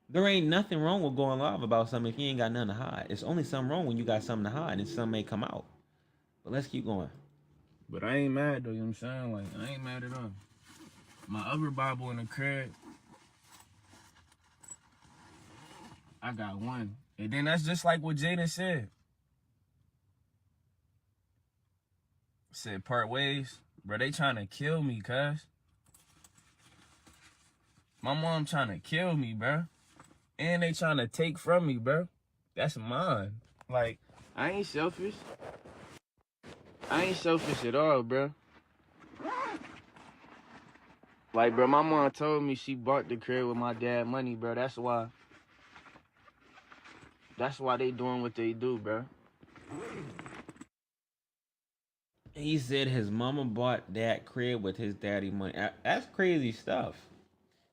There ain't nothing wrong with going live about something if you ain't got nothing to hide. It's only something wrong when you got something to hide and something may come out. But let's keep going.
but I ain't mad though, you know what I'm saying? Like, I ain't mad at all. My other Bible in the crib, I got one. And then that's just like what Jaden said. Said part ways. Bro, they trying to kill me, cuz. My mom trying to kill me, bro. And they trying to take from me, bro. That's mine. Like, I ain't selfish. I ain't selfish at all, bro. Like, bro, my mom told me she bought the crib with my dad money, bro. That's why. That's why they doing what they do, bro.
He said his mama bought that crib with his daddy money. That's crazy stuff.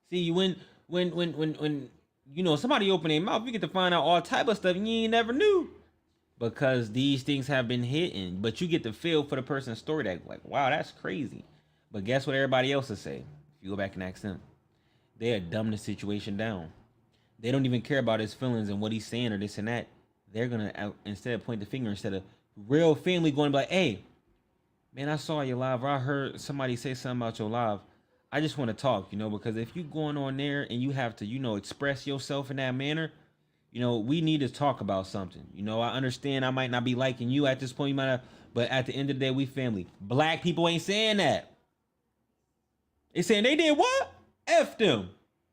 See, when you know somebody open their mouth, you get to find out all type of stuff you ain't never knew. Because these things have been hidden. But you get to feel for the person's story that like, wow, that's crazy. But guess what everybody else will say? If you go back and ask them, they are dumb the situation down. They don't even care about his feelings and what he's saying or this and that. They're gonna, instead of point the finger, instead of real family going to be like, hey, man, I saw your live, or I heard somebody say something about your live. I just want to talk, you know, because if you going on there and you have to, you know, express yourself in that manner, you know, we need to talk about something. You know, I understand I might not be liking you at this point, you might have, but at the end of the day, we family. Black people ain't saying that. They saying they did what? F them.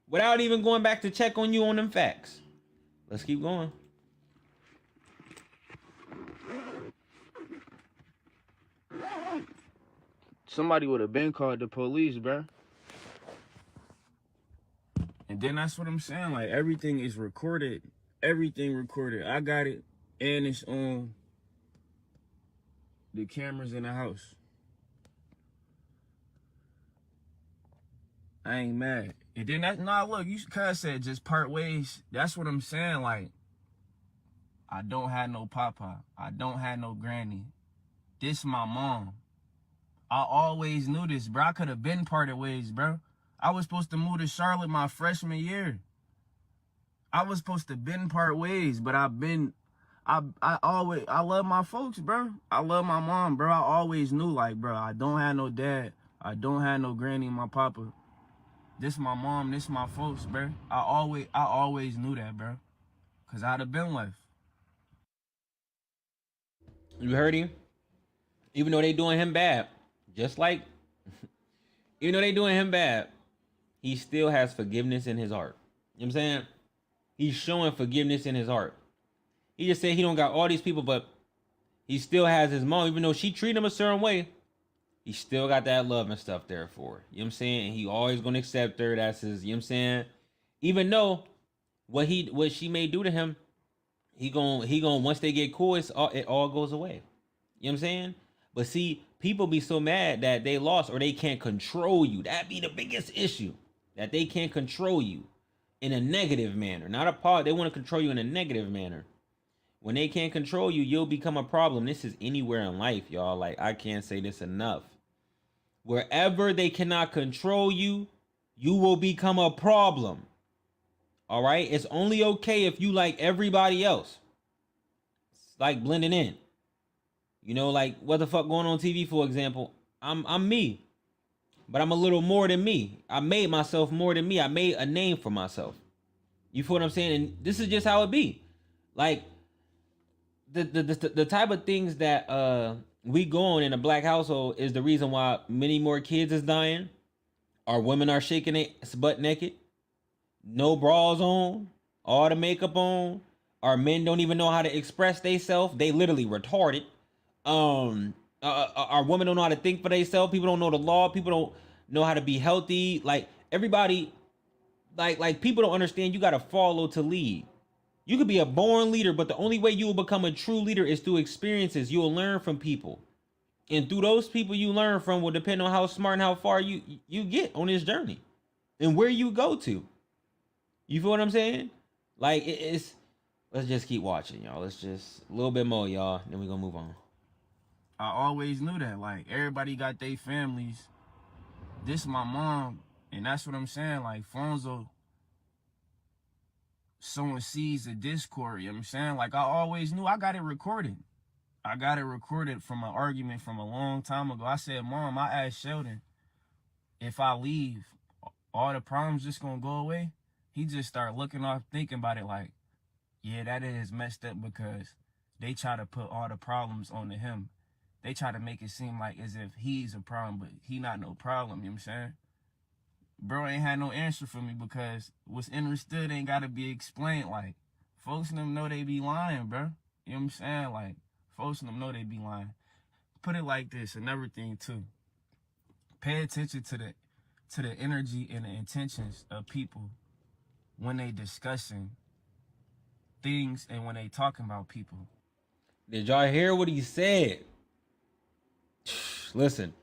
Without even going back to check on you on them facts. Let's keep going.
Somebody would have been called the police, bro. And then that's what I'm saying. Like, everything is recorded. Everything recorded. I got it. And it's on the cameras in the house. I ain't mad. And then that, nah, look, you cuz said just part ways. That's what I'm saying. Like, I don't have no papa. I don't have no granny. This my mom. I always knew this, bro. I could have been parted ways, bro. I was supposed to move to Charlotte my freshman year. I was supposed to been part ways, but I love my folks, bro. I love my mom, bro. I always knew, like, bro, I don't have no dad. I don't have no granny and my papa. This my mom, this my folks, bro. I always knew that, bro. Cause I'd have been left.
You heard him? Even though they doing him bad, just like, even though they doing him bad, he still has forgiveness in his heart. You know what I'm saying? He's showing forgiveness in his heart. He just said he don't got all these people, but he still has his mom. Even though she treated him a certain way, he still got that love and stuff there for her. You know what I'm saying? And he always gonna accept her. That's his, you know what I'm saying? Even though what she may do to him, he gon' once they get cool, it all goes away. You know what I'm saying? But see, people be so mad that they lost or they can't control you. That be the biggest issue. That they can't control you in a negative manner. Not a part. They want to control you in a negative manner. When they can't control you, you'll become a problem. This is anywhere in life, y'all. Like, I can't say this enough. Wherever they cannot control you, you will become a problem. All right? It's only okay if you like everybody else. It's like blending in. You know, like what the fuck going on TV, for example. I'm me. But I'm a little more than me. I made myself more than me. I made a name for myself. You feel what I'm saying? And this is just how it be. Like, the type of things that we go on in a black household is the reason why many more kids is dying. Our women are shaking their butt naked. No bras on. All the makeup on. Our men don't even know how to express themselves. They literally retarded. Our women don't know how to think for themselves. People don't know the law. People don't know how to be healthy. Like, everybody, like people don't understand you got to follow to lead. You could be a born leader, but the only way you will become a true leader is through experiences. You'll learn from people. And through those people you learn from will depend on how smart and how far you get on this journey and where you go to. You feel what I'm saying? Like, it's, let's just keep watching, y'all. Let's just a little bit more, y'all. Then we're going to move on.
I always knew that. Like, everybody got their families. This my mom. And that's what I'm saying. Like, Fonzo sowing seeds of discord. You know what I'm saying? Like, I always knew. I got it recorded. I got it recorded from an argument from a long time ago. I said, Mom, I asked Sheldon, if I leave, all the problems just gonna go away? He just started looking off, thinking about it like, yeah, that is messed up because they try to put all the problems onto him. They try to make it seem like as if he's a problem, but he not no problem, you know what I'm saying? Bro ain't had no answer for me because what's understood ain't gotta be explained. Like, folks in them know they be lying, bro. You know what I'm saying? Like, folks in them know they be lying. Put it like this, another thing too. Pay attention to the energy and the intentions of people when they discussing things and when they talking about people.
Did y'all hear what he said? Listen,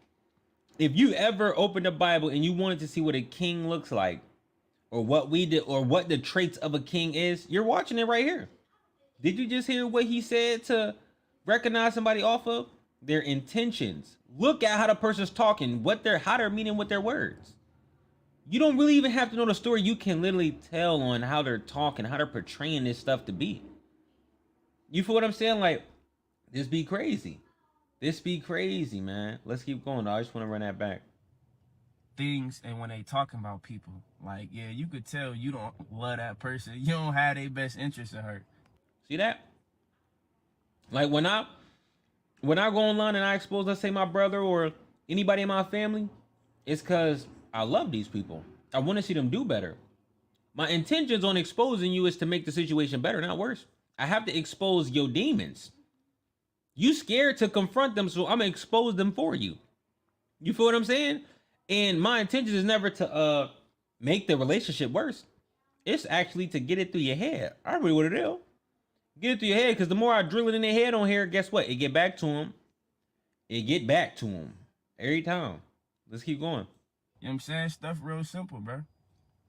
if you ever opened the Bible and you wanted to see what a king looks like, or what we did, or what the traits of a king is, you're watching it right here. Did you just hear what he said to recognize somebody off of their intentions? Look at how the person's talking, how they're meaning with their words. You don't really even have to know the story. You can literally tell on how they're talking, how they're portraying this stuff to be. You feel what I'm saying? Like, this be crazy. This be crazy, man. Let's keep going, though. I just want to run that back.
Things, and when they talking about people, like, yeah, you could tell you don't love that person. You don't have their best interest at heart.
See that? Like, when I go online and I expose, let's say, my brother or anybody in my family, it's because I love these people. I want to see them do better. My intentions on exposing you is to make the situation better, not worse. I have to expose your demons. You scared to confront them, so I'm gonna expose them for you. You feel what I'm saying? And my intention is never to make the relationship worse. It's actually to get it through your head. I really what it is. Get it through your head, because the more I drill it in their head on here, guess what? It get back to them. It get back to them every time. Let's keep going.
You know what I'm saying? Stuff real simple, bro.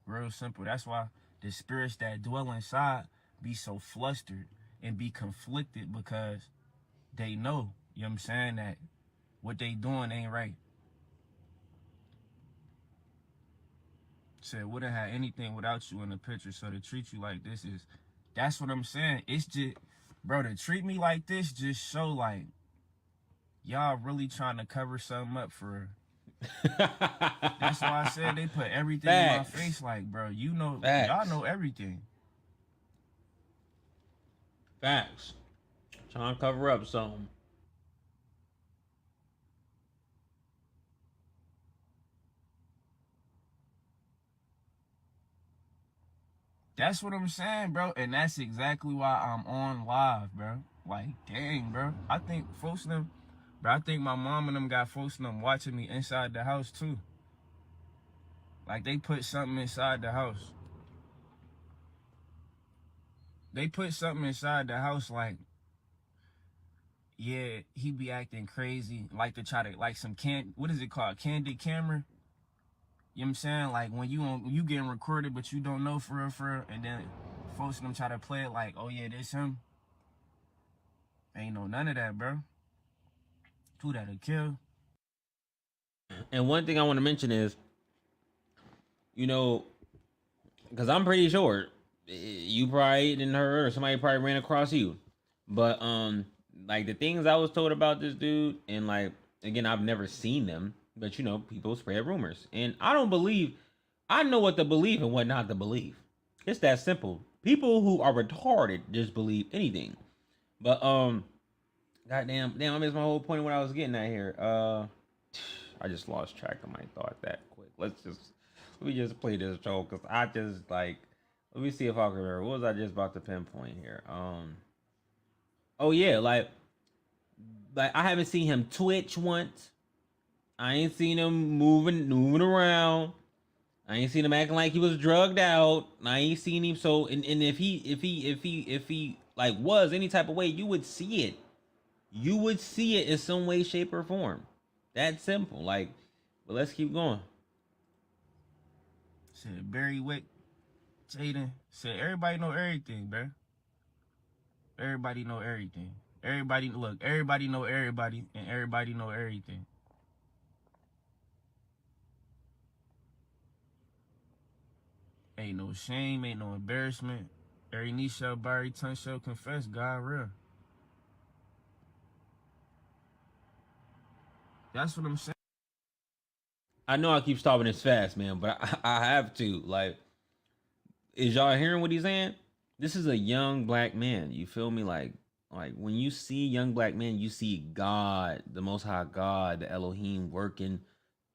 Real simple. That's why the spirits that dwell inside be so flustered and be conflicted, because they know, you know what I'm saying, that what they doing ain't right. Said, wouldn't have anything without you in the picture, so to treat you like this is, that's what I'm saying. It's just, bro, to treat me like this just show like, y'all really trying to cover something up for That's why I said they put everything in my face. Like, bro, you know, y'all know everything.
Facts. Trying to cover up something.
That's what I'm saying, bro. And that's exactly why I'm on live, bro. Like, dang, bro. I think folks them, bro, I think my mom and them got folks them watching me inside the house, too. Like, they put something inside the house. They put something inside the house, like, yeah, he be acting crazy. Like, to try to, like, some what is it called? Candid camera? You know what I'm saying? Like, when you getting recorded, but you don't know for real, and then folks them try to play it like, oh yeah, this him. Ain't no none of that, bro. Who that'll kill.
And one thing I want to mention is, you know, because I'm pretty sure you probably didn't heard, or somebody probably ran across you. But like the things I was told about this dude, and like, again, I've never seen them. But, you know, people spread rumors. And I don't believe, I know what to believe and what not to believe. It's that simple. People who are retarded just believe anything. But, goddamn, I missed my whole point of what I was getting at here. I just lost track of my thought that quick. Let me just play this joke, because I just, like, let me see if I can remember. What was I just about to pinpoint here? Oh, yeah, like I haven't seen him twitch once. I ain't seen him moving around. I ain't seen him acting like he was drugged out. I ain't seen him. So, and if he like was any type of way, you would see it. You would see it in some way, shape, or form. That simple. Like, but let's keep going.
Said Barry Wick, Jaden said everybody know everything, bro. Everybody know everything. Everybody know everybody, and everybody know everything. Ain't no shame, ain't no embarrassment. Every knee shall bow, every tongue shall confess, God real. That's what I'm saying.
I know I keep stopping this fast, man, but I have to. Like, is y'all hearing what he's saying? This is a young black man. You feel me? Like when you see young black men, you see God, the Most High God, the Elohim working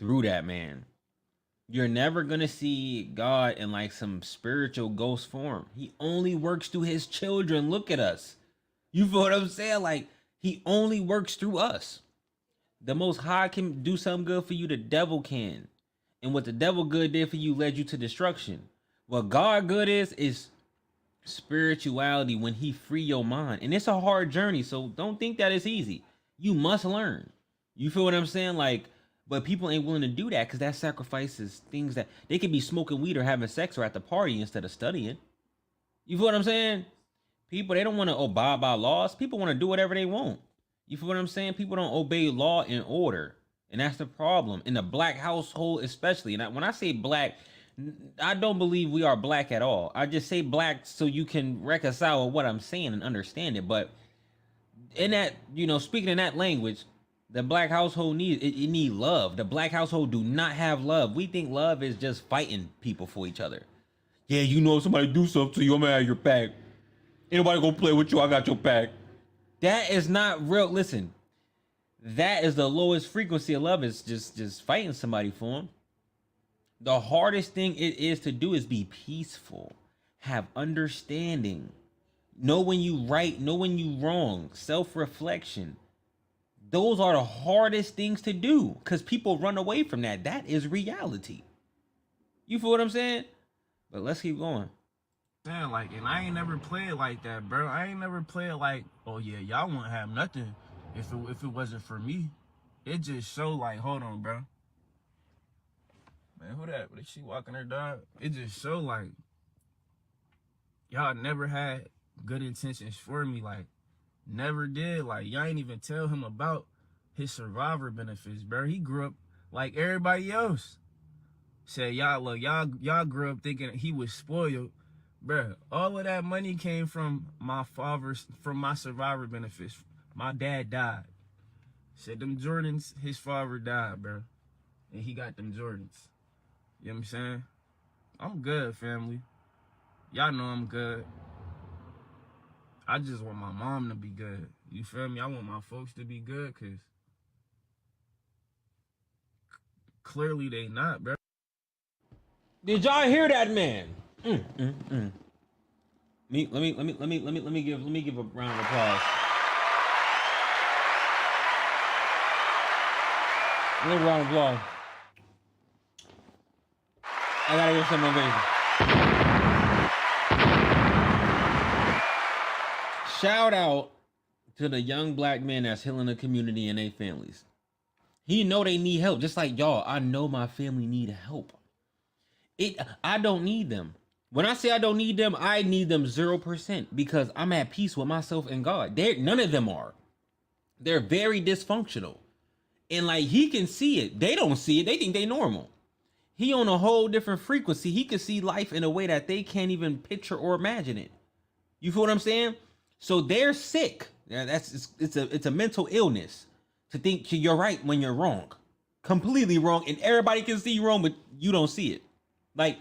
through that man. You're never going to see God in like some spiritual ghost form. He only works through his children. Look at us. You feel what I'm saying? Like, he only works through us. The Most High can do something good for you. The devil can. And what the devil good did for you led you to destruction. What God good is spirituality, when he free your mind. And it's a hard journey, so don't think that it's easy. You must learn. You feel what I'm saying? Like, but people ain't willing to do that, because that sacrifices things that they could be smoking weed or having sex or at the party instead of studying. You feel what I'm saying? People, they don't want to abide by laws. People want to do whatever they want. You feel what I'm saying? People don't obey law and order. And that's the problem. In the black household especially. And when I say black, I don't believe we are black at all. I just say black so you can reconcile what I'm saying and understand it. But in that, you know, speaking in that language, the black household needs it need love. The black household do not have love. We think love is just fighting people for each other. Yeah, you know, if somebody do something to you, I'm gonna have your back. Anybody gonna play with you, I got your back. That is not real. Listen, that is the lowest frequency of love, is just fighting somebody for them. The hardest thing it is to do is be peaceful, have understanding, know when you right, know when you wrong, self-reflection. Those are the hardest things to do, because people run away from that. That is reality. You feel what I'm saying? But let's keep going.
saying, like, and I ain't never played like that, bro. I ain't never played like, oh yeah, y'all wouldn't have nothing if it wasn't for me. It just show like, hold on, bro. Man, who that? Is she walking her dog? It just show like y'all never had good intentions for me. Like, never did. Like, y'all ain't even tell him about his survivor benefits, bro. He grew up like everybody else. Said y'all grew up thinking he was spoiled. Bruh, all of that money came from my survivor benefits. My dad died. Said them Jordans, his father died, bro. And he got them Jordans. You know what I'm saying? I'm good, family. Y'all know I'm good. I just want my mom to be good. You feel me? I want my folks to be good, because clearly they not, bro.
Did y'all hear that, man? Let me give a round of applause. A little round of applause. I gotta give some motivation. Shout out to the young black men that's healing the community and their families. He know they need help, just like y'all. I know my family need help. I don't need them. When I say I don't need them, I need them 0%, because I'm at peace with myself and God. None of them are. They're very dysfunctional. And like, he can see it. They don't see it. They think they normal. He on a whole different frequency. He can see life in a way that they can't even picture or imagine it. You feel what I'm saying? So they're sick. Yeah, it's a mental illness to think you're right when you're wrong. Completely wrong. And everybody can see you wrong, but you don't see it. Like,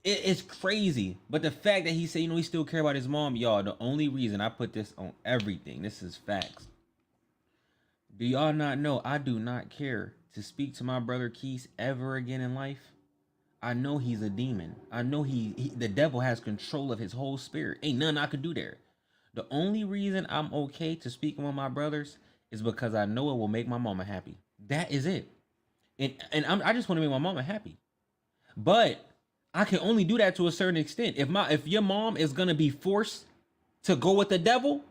it's crazy. But the fact that he said, he still care about his mom, y'all, the only reason I put this on everything, this is facts. Do y'all not know I do not care to speak to my brother Keith ever again in life? I know he's a demon. I know the devil has control of his whole spirit. Ain't nothing I could do there. The only reason I'm okay to speak with my brothers is because I know it will make my mama happy. That is it. And I just want to make my mama happy. But I can only do that to a certain extent. If your mom is gonna be forced to go with the devil,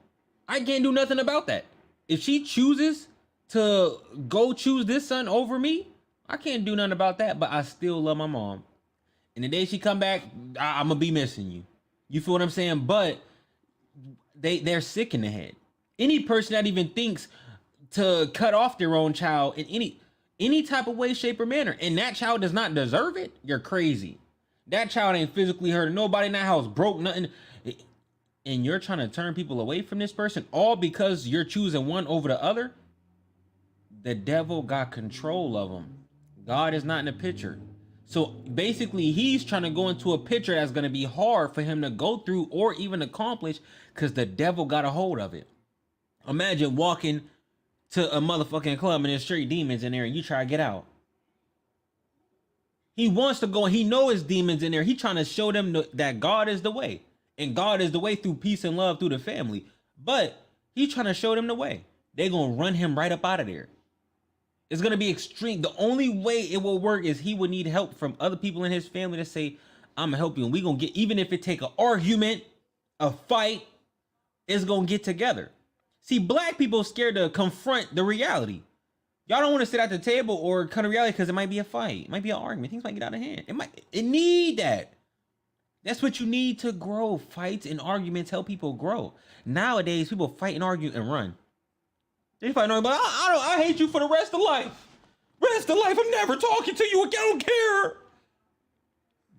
I can't do nothing about that. If she chooses to go choose this son over me, I can't do nothing about that. But I still love my mom. And the day she come back, I'm gonna be missing you. You feel what I'm saying? But they're sick in the head. Any person that even thinks to cut off their own child in any type of way, shape, or manner, and that child does not deserve it, you're crazy. That child ain't physically hurt nobody in that house, broke nothing, and you're trying to turn people away from this person, all because you're choosing one over the other. The devil got control of them. God is not in the picture. So basically, he's trying to go into a picture that's going to be hard for him to go through or even accomplish, because the devil got a hold of it. Imagine walking to a motherfucking club and there's straight demons in there and you try to get out. He wants to go, and he knows his demons in there. He's trying to show them that God is the way. And God is the way through peace and love through the family. But he's trying to show them the way. They're going to run him right up out of there. It's going to be extreme. The only way it will work is he would need help from other people in his family to say, I'm going to help you. And we're going to get, even if it take an argument, a fight, it's going to get together. See, black people scared to confront the reality. Y'all don't want to sit at the table or cut a reality because it might be a fight. It might be an argument. Things might get out of hand. It need that. That's what you need to grow. Fights and arguments help people grow. Nowadays, people fight and argue and run. They fight and argue, but I hate you for the rest of life. Rest of life, I'm never talking to you again. I don't care.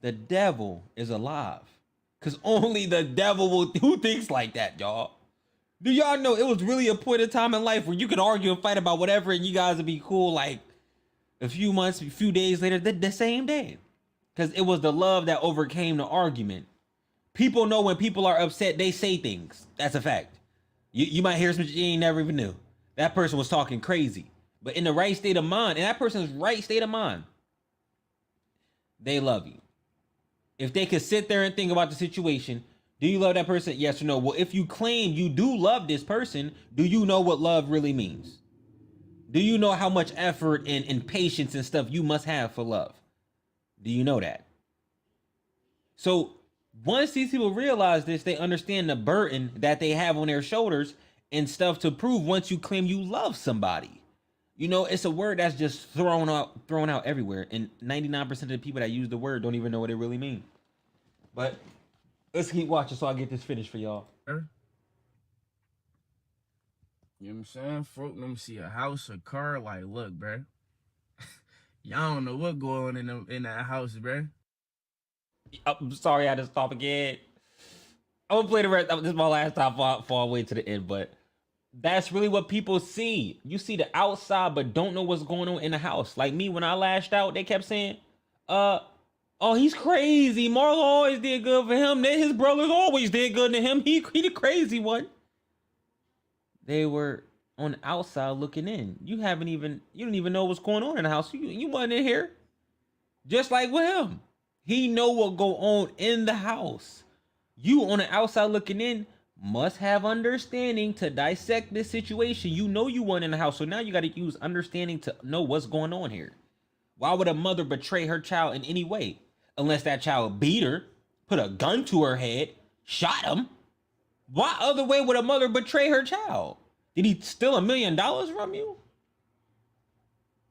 The devil is alive. Because only the devil who thinks like that, y'all. Do y'all know it was really a point in time in life where you could argue and fight about whatever and you guys would be cool like a few months, a few days later, the same day? Because it was the love that overcame the argument. People know when people are upset, they say things. That's a fact. You might hear something you ain't never even knew. That person was talking crazy. But in the right state of mind, in that person's right state of mind, they love you. If they could sit there and think about the situation, do you love that person? Yes or no? Well, if you claim you do love this person, do you know what love really means? Do you know how much effort and patience and stuff you must have for love? Do you know that? So Once these people realize this, they understand the burden that they have on their shoulders and stuff to prove once you claim you love somebody. You know, it's a word that's just thrown out everywhere. And 99% of the people that use the word don't even know what it really means. But let's keep watching so I get this finished for y'all.
You know what I'm saying? Folk them see a house, a car, like, look, bro. Y'all don't know what going on in that house, bro.
I'm sorry I had to stop again. I'm gonna play the rest. This is my last time far away to the end, but that's really what people see. You see the outside, but don't know what's going on in the house. Like me, when I lashed out, they kept saying, oh, he's crazy. Marlon always did good for him. Then his brothers always did good to him. He the crazy one. They were on the outside looking in. You don't even know what's going on in the house. You wasn't in here. Just like with him. He know what go on in the house. You on the outside looking in must have understanding to dissect this situation. You know you weren't in the house, so now you got to use understanding to know what's going on here. Why would a mother betray her child in any way? Unless that child beat her, put a gun to her head, shot him. Why other way would a mother betray her child? Did he steal $1 million from you?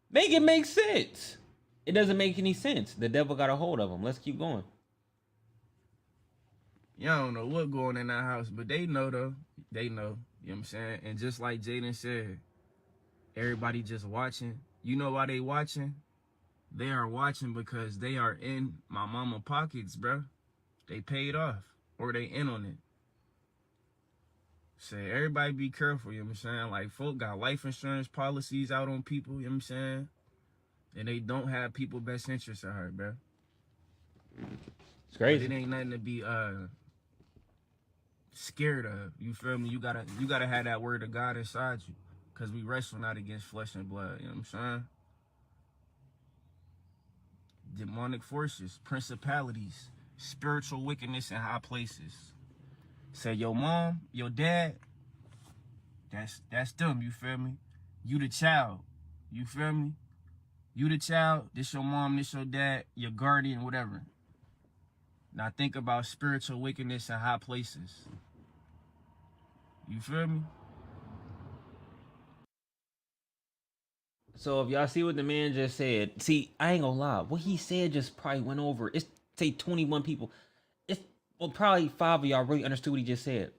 Make it make sense. It doesn't make any sense. The devil got a hold of him. Let's keep going.
Y'all don't know what going in that house, but they know, though. They know. You know what I'm saying? And just like Jaden said, everybody just watching. You know why they watching? They are watching because they are in my mama pockets, bro. They paid off or they in on it. Say, everybody be careful, you know what I'm saying? Like, folk got life insurance policies out on people, you know what I'm saying? And they don't have people best interests at heart, bro.
It's crazy.
But it ain't nothing to be scared of. You feel me? You gotta have that word of God inside you. Cause we wrestle not against flesh and blood, you know what I'm saying? Demonic forces, principalities, spiritual wickedness in high places. Say your mom, your dad, that's them, you feel me? You the child, you feel me? You the child, this your mom, this your dad, your guardian, whatever. Now think about spiritual wickedness in high places. You feel me?
So if y'all see what the man just said, see, I ain't gonna lie. What he said just probably went over. It's say 21 people. Probably 5 of y'all really understood what he just said.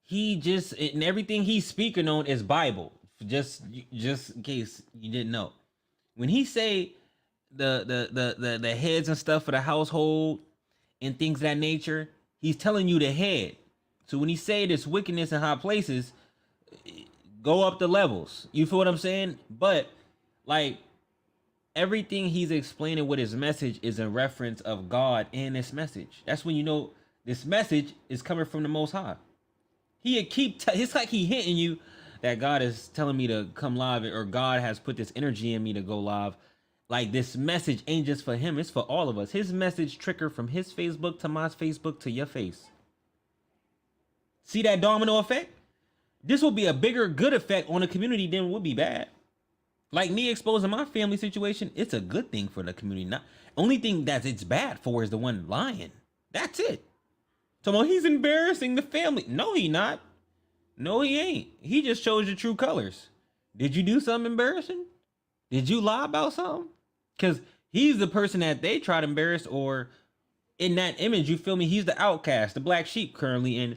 He just, and everything he's speaking on is Bible. Just in case you didn't know. When he say the heads and stuff for the household and things of that nature, he's telling you the head. So when he say this wickedness in high places, go up the levels. You feel what I'm saying? But like everything he's explaining with his message is in reference of God and this message. That's when you know this message is coming from the Most High. It's like he hitting you that God is telling me to come live, or God has put this energy in me to go live. Like this message ain't just for him, it's for all of us. His message triggered from his Facebook to my Facebook to your face. See that domino effect? This will be a bigger good effect on the community than would be bad. Like me exposing my family situation, it's a good thing for the community. Not only thing that it's bad for is the one lying. That's it. So he's embarrassing the family. No, he not. No, he ain't. He just shows your true colors. Did you do something embarrassing? Did you lie about something? Because he's the person that they try to embarrass, or in that image, you feel me? He's the outcast, the black sheep currently. And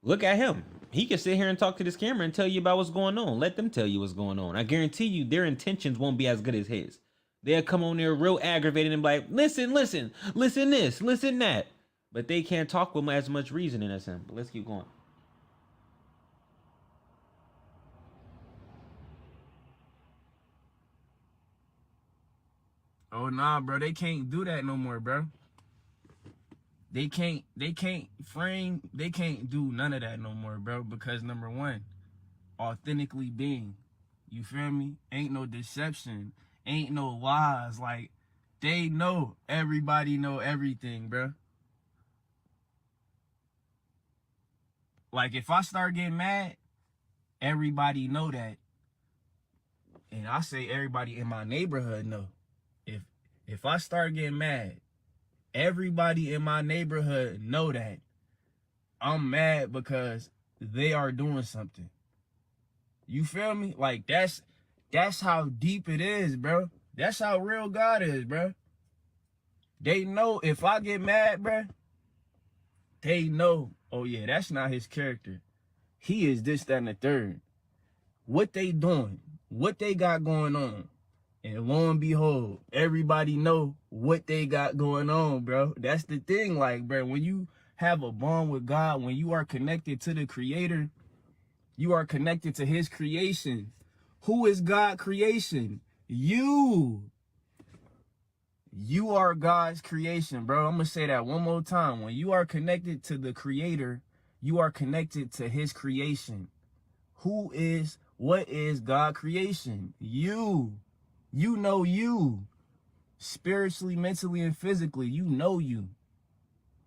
look at him. He can sit here and talk to this camera and tell you about what's going on. Let them tell you what's going on. I guarantee you their intentions won't be as good as his. They'll come on there real aggravated and be like, listen this, listen that. But they can't talk with as much reasoning as him. But let's keep going.
Oh nah, bro, they can't do that no more, bro. They can't do none of that no more, bro, because number one, authentically being, you feel me? Ain't no deception, ain't no lies. Like, they know, everybody know everything, bro. Like, if I start getting mad, everybody know that. And I say everybody in my neighborhood know. If I start getting mad, Everybody in my neighborhood know that I'm mad because they are doing something. You feel me? Like, that's how deep it is, bro. That's how real God is, bro. They know if I get mad, bro, they know, oh yeah, that's not his character. He is this, that, and the third. What they doing, what they got going on. And lo and behold, everybody know what they got going on, bro. That's the thing, like, bro, when you have a bond with God, when you are connected to the Creator, you are connected to his creation. Who is God creation? You. You are God's creation, bro. I'm going to say that one more time. When you are connected to the Creator, you are connected to his creation. What is God creation? You. You know you. Spiritually, mentally, and physically, you know you.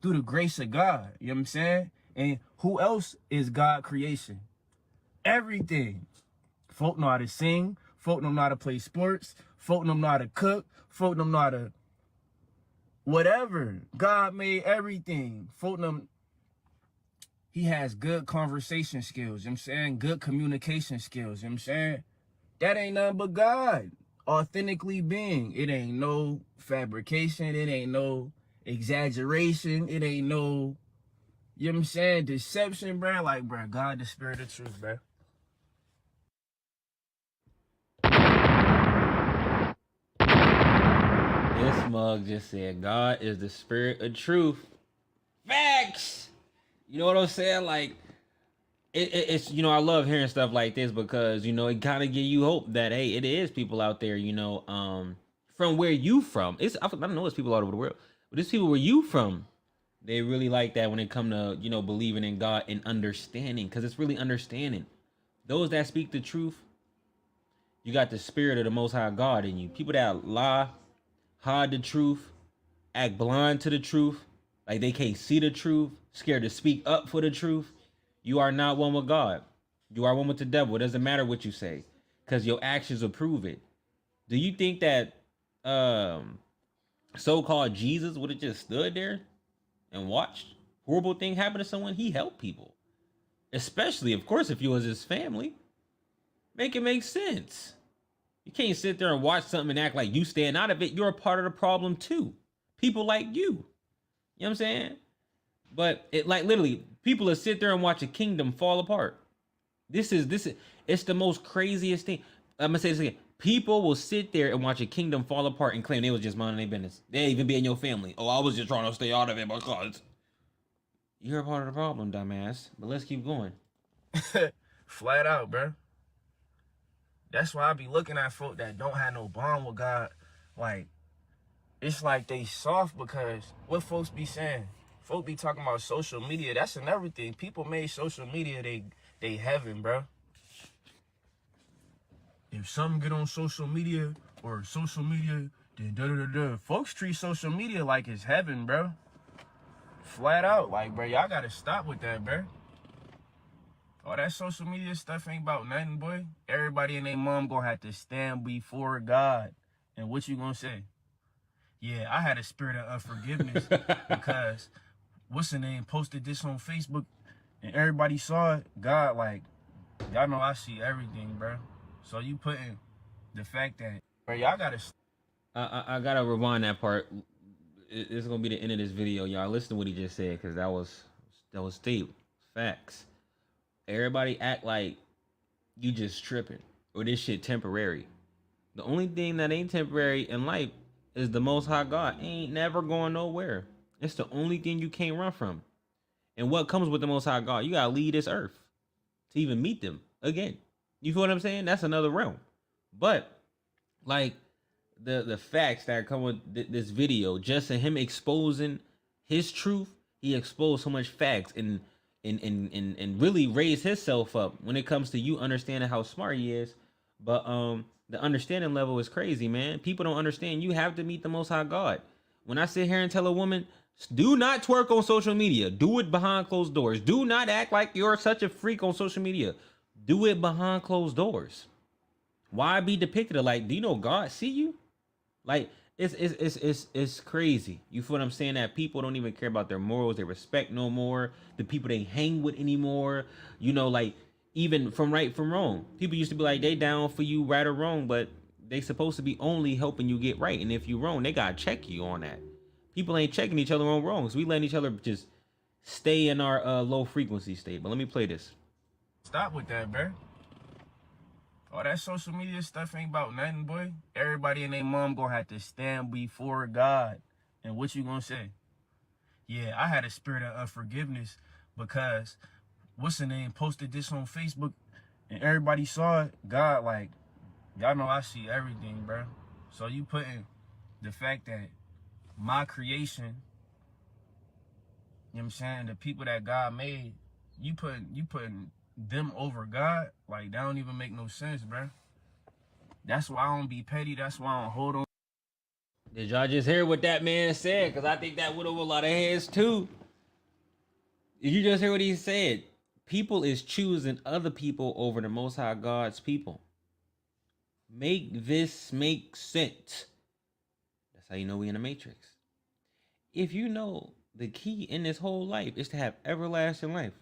Through the grace of God. You know what I'm saying? And who else is God creation? Everything. Folk know how to sing. Folk know how to play sports. Folk know how to cook. Folk know how to whatever. God made everything. Folk know he has good conversation skills. You know what I'm saying? Good communication skills. You know what I'm saying? That ain't nothing but God authentically being. It ain't no fabrication. It ain't no exaggeration. It ain't no, you know what I'm saying, deception, bro. Like, bro, God, the spirit of truth, bro.
This mug just said, God is the spirit of truth. Facts. You know what I'm saying? Like, it's, you know, I love hearing stuff like this because, you know, it kind of give you hope that, hey, it is people out there, you know, from where you from. I don't know, it's people all over the world, but it's people where you from. They really like that when it come to, you know, believing in God and understanding, because it's really understanding. Those that speak the truth, you got the spirit of the Most High God in you. People that lie, hide the truth, act blind to the truth, like they can't see the truth, scared to speak up for the truth. You are not one with God. You are one with the devil. It doesn't matter what you say, because your actions will prove it. Do you think that so-called Jesus would have just stood there and watched horrible thing happen to someone? He helped people, especially, of course, if you was his family. Make it make sense. You can't sit there and watch something and act like you stand out of it. You're a part of the problem too. People like you. You know what I'm saying? But it, like, literally, people will sit there and watch a kingdom fall apart. This is it's the most craziest thing. I'm gonna say this again. People will sit there and watch a kingdom fall apart and claim they was just minding their business. They even be in your family. Oh, I was just trying to stay out of it because you're a part of the problem, dumbass. But let's keep going.
Flat out, bro. That's why I be looking at folk that don't have no bond with God. Like, it's like they soft, because what folks be saying? Folk be talking about social media. That's another thing. People made social media they heaven, bro. If something get on social media or social media, then da-da-da-da. Folks treat social media like it's heaven, bro. Flat out. Like, bro, y'all gotta stop with that, bro. All that social media stuff ain't about nothing, boy. Everybody and their mom gonna have to stand before God. And what you gonna say? Yeah, I had a spirit of unforgiveness because what's the name posted this on Facebook and everybody saw it. God, like, y'all know I see everything, bro. So you putting the fact that, bro, y'all gotta.
I gotta rewind that part. It's gonna be the end of this video, y'all. Listen to what he just said, because that was deep. Facts. Everybody act like you just tripping or this shit temporary. The only thing that ain't temporary in life is the Most High God. Ain't never going nowhere. It's the only thing you can't run from. And what comes with the Most High God? You gotta leave this earth to even meet them again. You feel what I'm saying? That's another realm. But like the facts that come with this video, just in him exposing his truth, he exposed so much facts and really raised himself up when it comes to you understanding how smart he is. But the understanding level is crazy, man. People don't understand. You have to meet the Most High God. When I sit here and tell a woman, do not twerk on social media, do it behind closed doors. Do not act like you're such a freak on social media. Do it behind closed doors. Why be depicted like, do you know God see you? Like, It's crazy. You feel what I'm saying? That people don't even care about their morals. They respect no more the people they hang with anymore. You know, like even from right from wrong. People used to be like they down for you right or wrong, but they supposed to be only helping you get right. And if you wrong, they gotta check you on that. People ain't checking each other on wrongs. We letting each other just stay in our low frequency state. But let me play this.
Stop with that, bro. All that social media stuff ain't about nothing, boy. Everybody and their mom gonna have to stand before God. And what you gonna say? Yeah, I had a spirit of unforgiveness because what's the name posted this on Facebook and everybody saw it. God, like, y'all know I see everything, bro. So you putting the fact that my creation, you know what I'm saying, the people that God made, you putting them over God, like, that don't even make no sense, bro. That's why I don't be petty. That's why I don't hold on.
Did y'all just hear what that man said? Because I think that would over a lot of heads too. Did you just hear what he said? People is choosing other people over the Most High God's people. Make this make sense. That's how you know we in the Matrix. If you know the key in this whole life is to have everlasting life,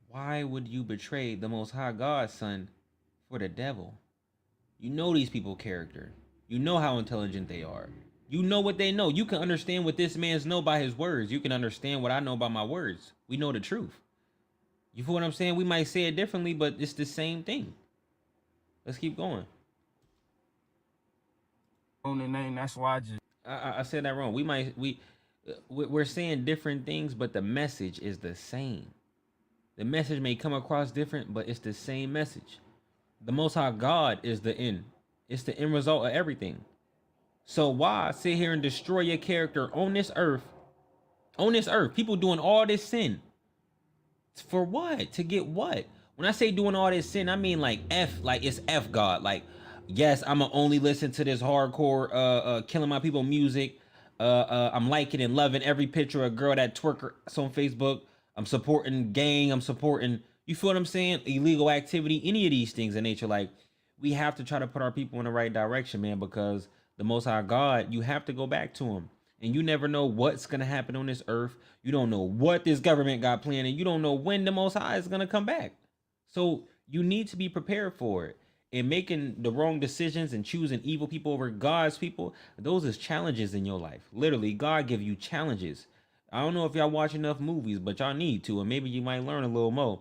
why would you betray the Most High God's son for the devil? You know these people character. You know how intelligent they are. You know what they know. You can understand what this man's know by his words. You can understand what I know by my words. We know the truth. You feel what I'm saying? We might say it differently, but it's the same thing. Let's keep going.
On the name, that's why
I said that wrong. We're saying different things, but the message is the same. The message may come across different, but it's the same message. The Most High God is the end. It's the end result of everything. So why sit here and destroy your character on this earth? On this earth, people doing all this sin. For what? To get what? When I say doing all this sin, I mean like it's F God. Like, yes, I'ma only listen to this hardcore killing my people music. I'm liking and loving every picture of a girl that twerks on Facebook. I'm supporting gang. I'm supporting, you feel what I'm saying? Illegal activity, any of these things in nature. Like, we have to try to put our people in the right direction, man, because the Most High God, you have to go back to him. And you never know what's going to happen on this earth. You don't know what this government got planned, and you don't know when the Most High is going to come back. So you need to be prepared for it. And making the wrong decisions and choosing evil people over God's people, those is challenges in your life. Literally, God give you challenges. I don't know if y'all watch enough movies, but y'all need to, and maybe you might learn a little more.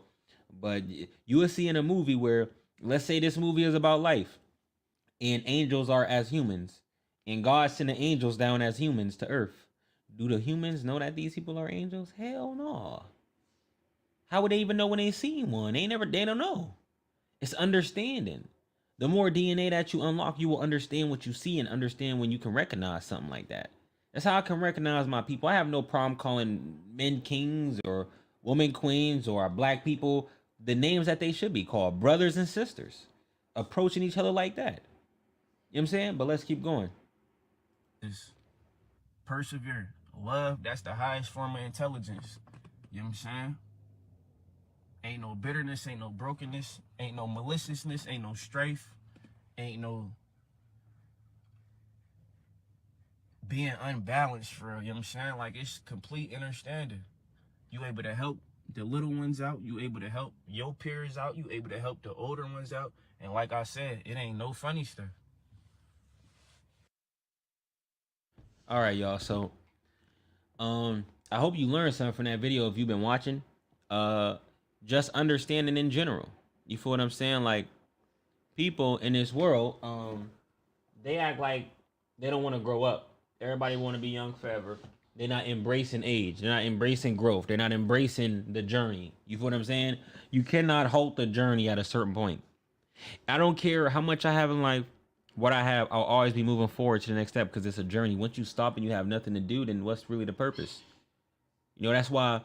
But you will see in a movie where, let's say this movie is about life, and angels are as humans, and God sent the angels down as humans to earth. Do the humans know that these people are angels? Hell no. How would they even know when they see one? They don't know. It's understanding. The more DNA that you unlock, you will understand what you see and understand when you can recognize something like that. That's how I can recognize my people. I have no problem calling men kings or women queens or black people the names that they should be called. Brothers and sisters. Approaching each other like that. You know what I'm saying? But let's keep going.
Is persevere. Love, that's the highest form of intelligence. You know what I'm saying? Ain't no bitterness, ain't no brokenness, ain't no maliciousness, ain't no strife, ain't no being unbalanced for real. You know what I'm saying? Like, it's complete understanding. You able to help the little ones out. You able to help your peers out. You able to help the older ones out. And like I said, it ain't no funny stuff.
All right, y'all. So, I hope you learned something from that video if you've been watching. Just understanding in general. You feel what I'm saying? Like, people in this world, they act like they don't want to grow up. Everybody want to be young forever. They're not embracing age. They're not embracing growth. They're not embracing the journey. You feel what I'm saying? You cannot halt the journey at a certain point. I don't care how much I have in life, what I have, I'll always be moving forward to the next step because it's a journey. Once you stop and you have nothing to do, then what's really the purpose? You know, that's why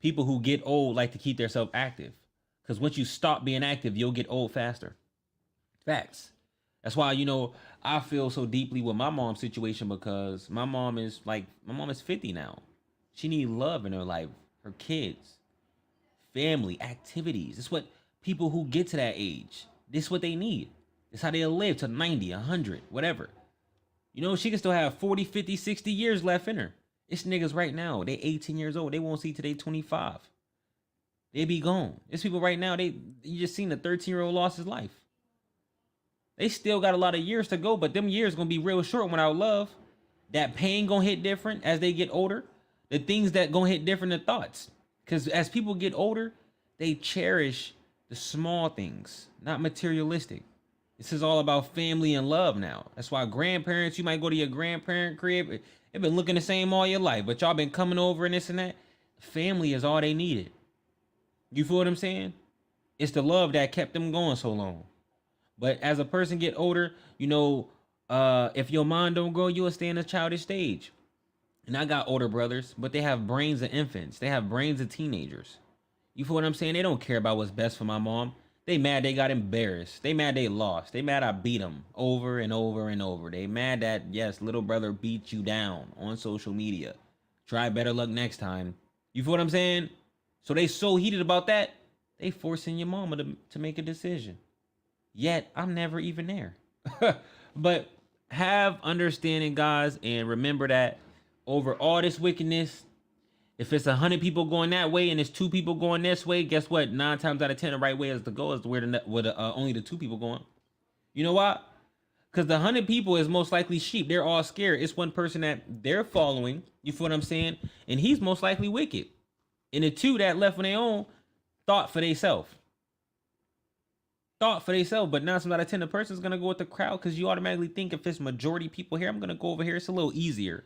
people who get old like to keep themselves active. Because once you stop being active, you'll get old faster. Facts. That's why, you know, I feel so deeply with my mom's situation because my mom is 50 now. She needs love in her life, her kids, family, activities. It's what people who get to that age, this is what they need. It's how they'll live to 90, 100, whatever. You know, she can still have 40, 50, 60 years left in her. It's niggas right now. They 18 years old. They won't see till they 25. They be gone. It's people right now. You just seen the 13-year-old lost his life. They still got a lot of years to go, but them years gonna be real short without love. That pain gonna hit different as they get older. The things that gonna hit different than thoughts. Because as people get older, they cherish the small things, not materialistic. This is all about family and love now. That's why grandparents, you might go to your grandparent crib. They've been looking the same all your life, but y'all been coming over and this and that. Family is all they needed. You feel what I'm saying? It's the love that kept them going so long. But as a person get older, you know, if your mind don't grow, you'll stay in a childish stage. And I got older brothers, but they have brains of infants. They have brains of teenagers. You feel what I'm saying? They don't care about what's best for my mom. They mad they got embarrassed. They mad they lost. They mad I beat them over and over and over. They mad that, yes, little brother beat you down on social media. Try better luck next time. You feel what I'm saying? So they so heated about that, they forcing your mama to make a decision. Yet, I'm never even there. But have understanding, guys, and remember that over all this wickedness, if it's 100 people going that way and it's 2 people going this way, guess what? 9 times out of 10, the right way is to go is where only the 2 people going. You know why? Because the 100 people is most likely sheep. They're all scared. It's one person that they're following. You feel what I'm saying? And he's most likely wicked. And the 2 that left on their own thought for themselves. But 9 times out of 10, the person's going to go with the crowd because you automatically think if it's majority people here, I'm going to go over here. It's a little easier.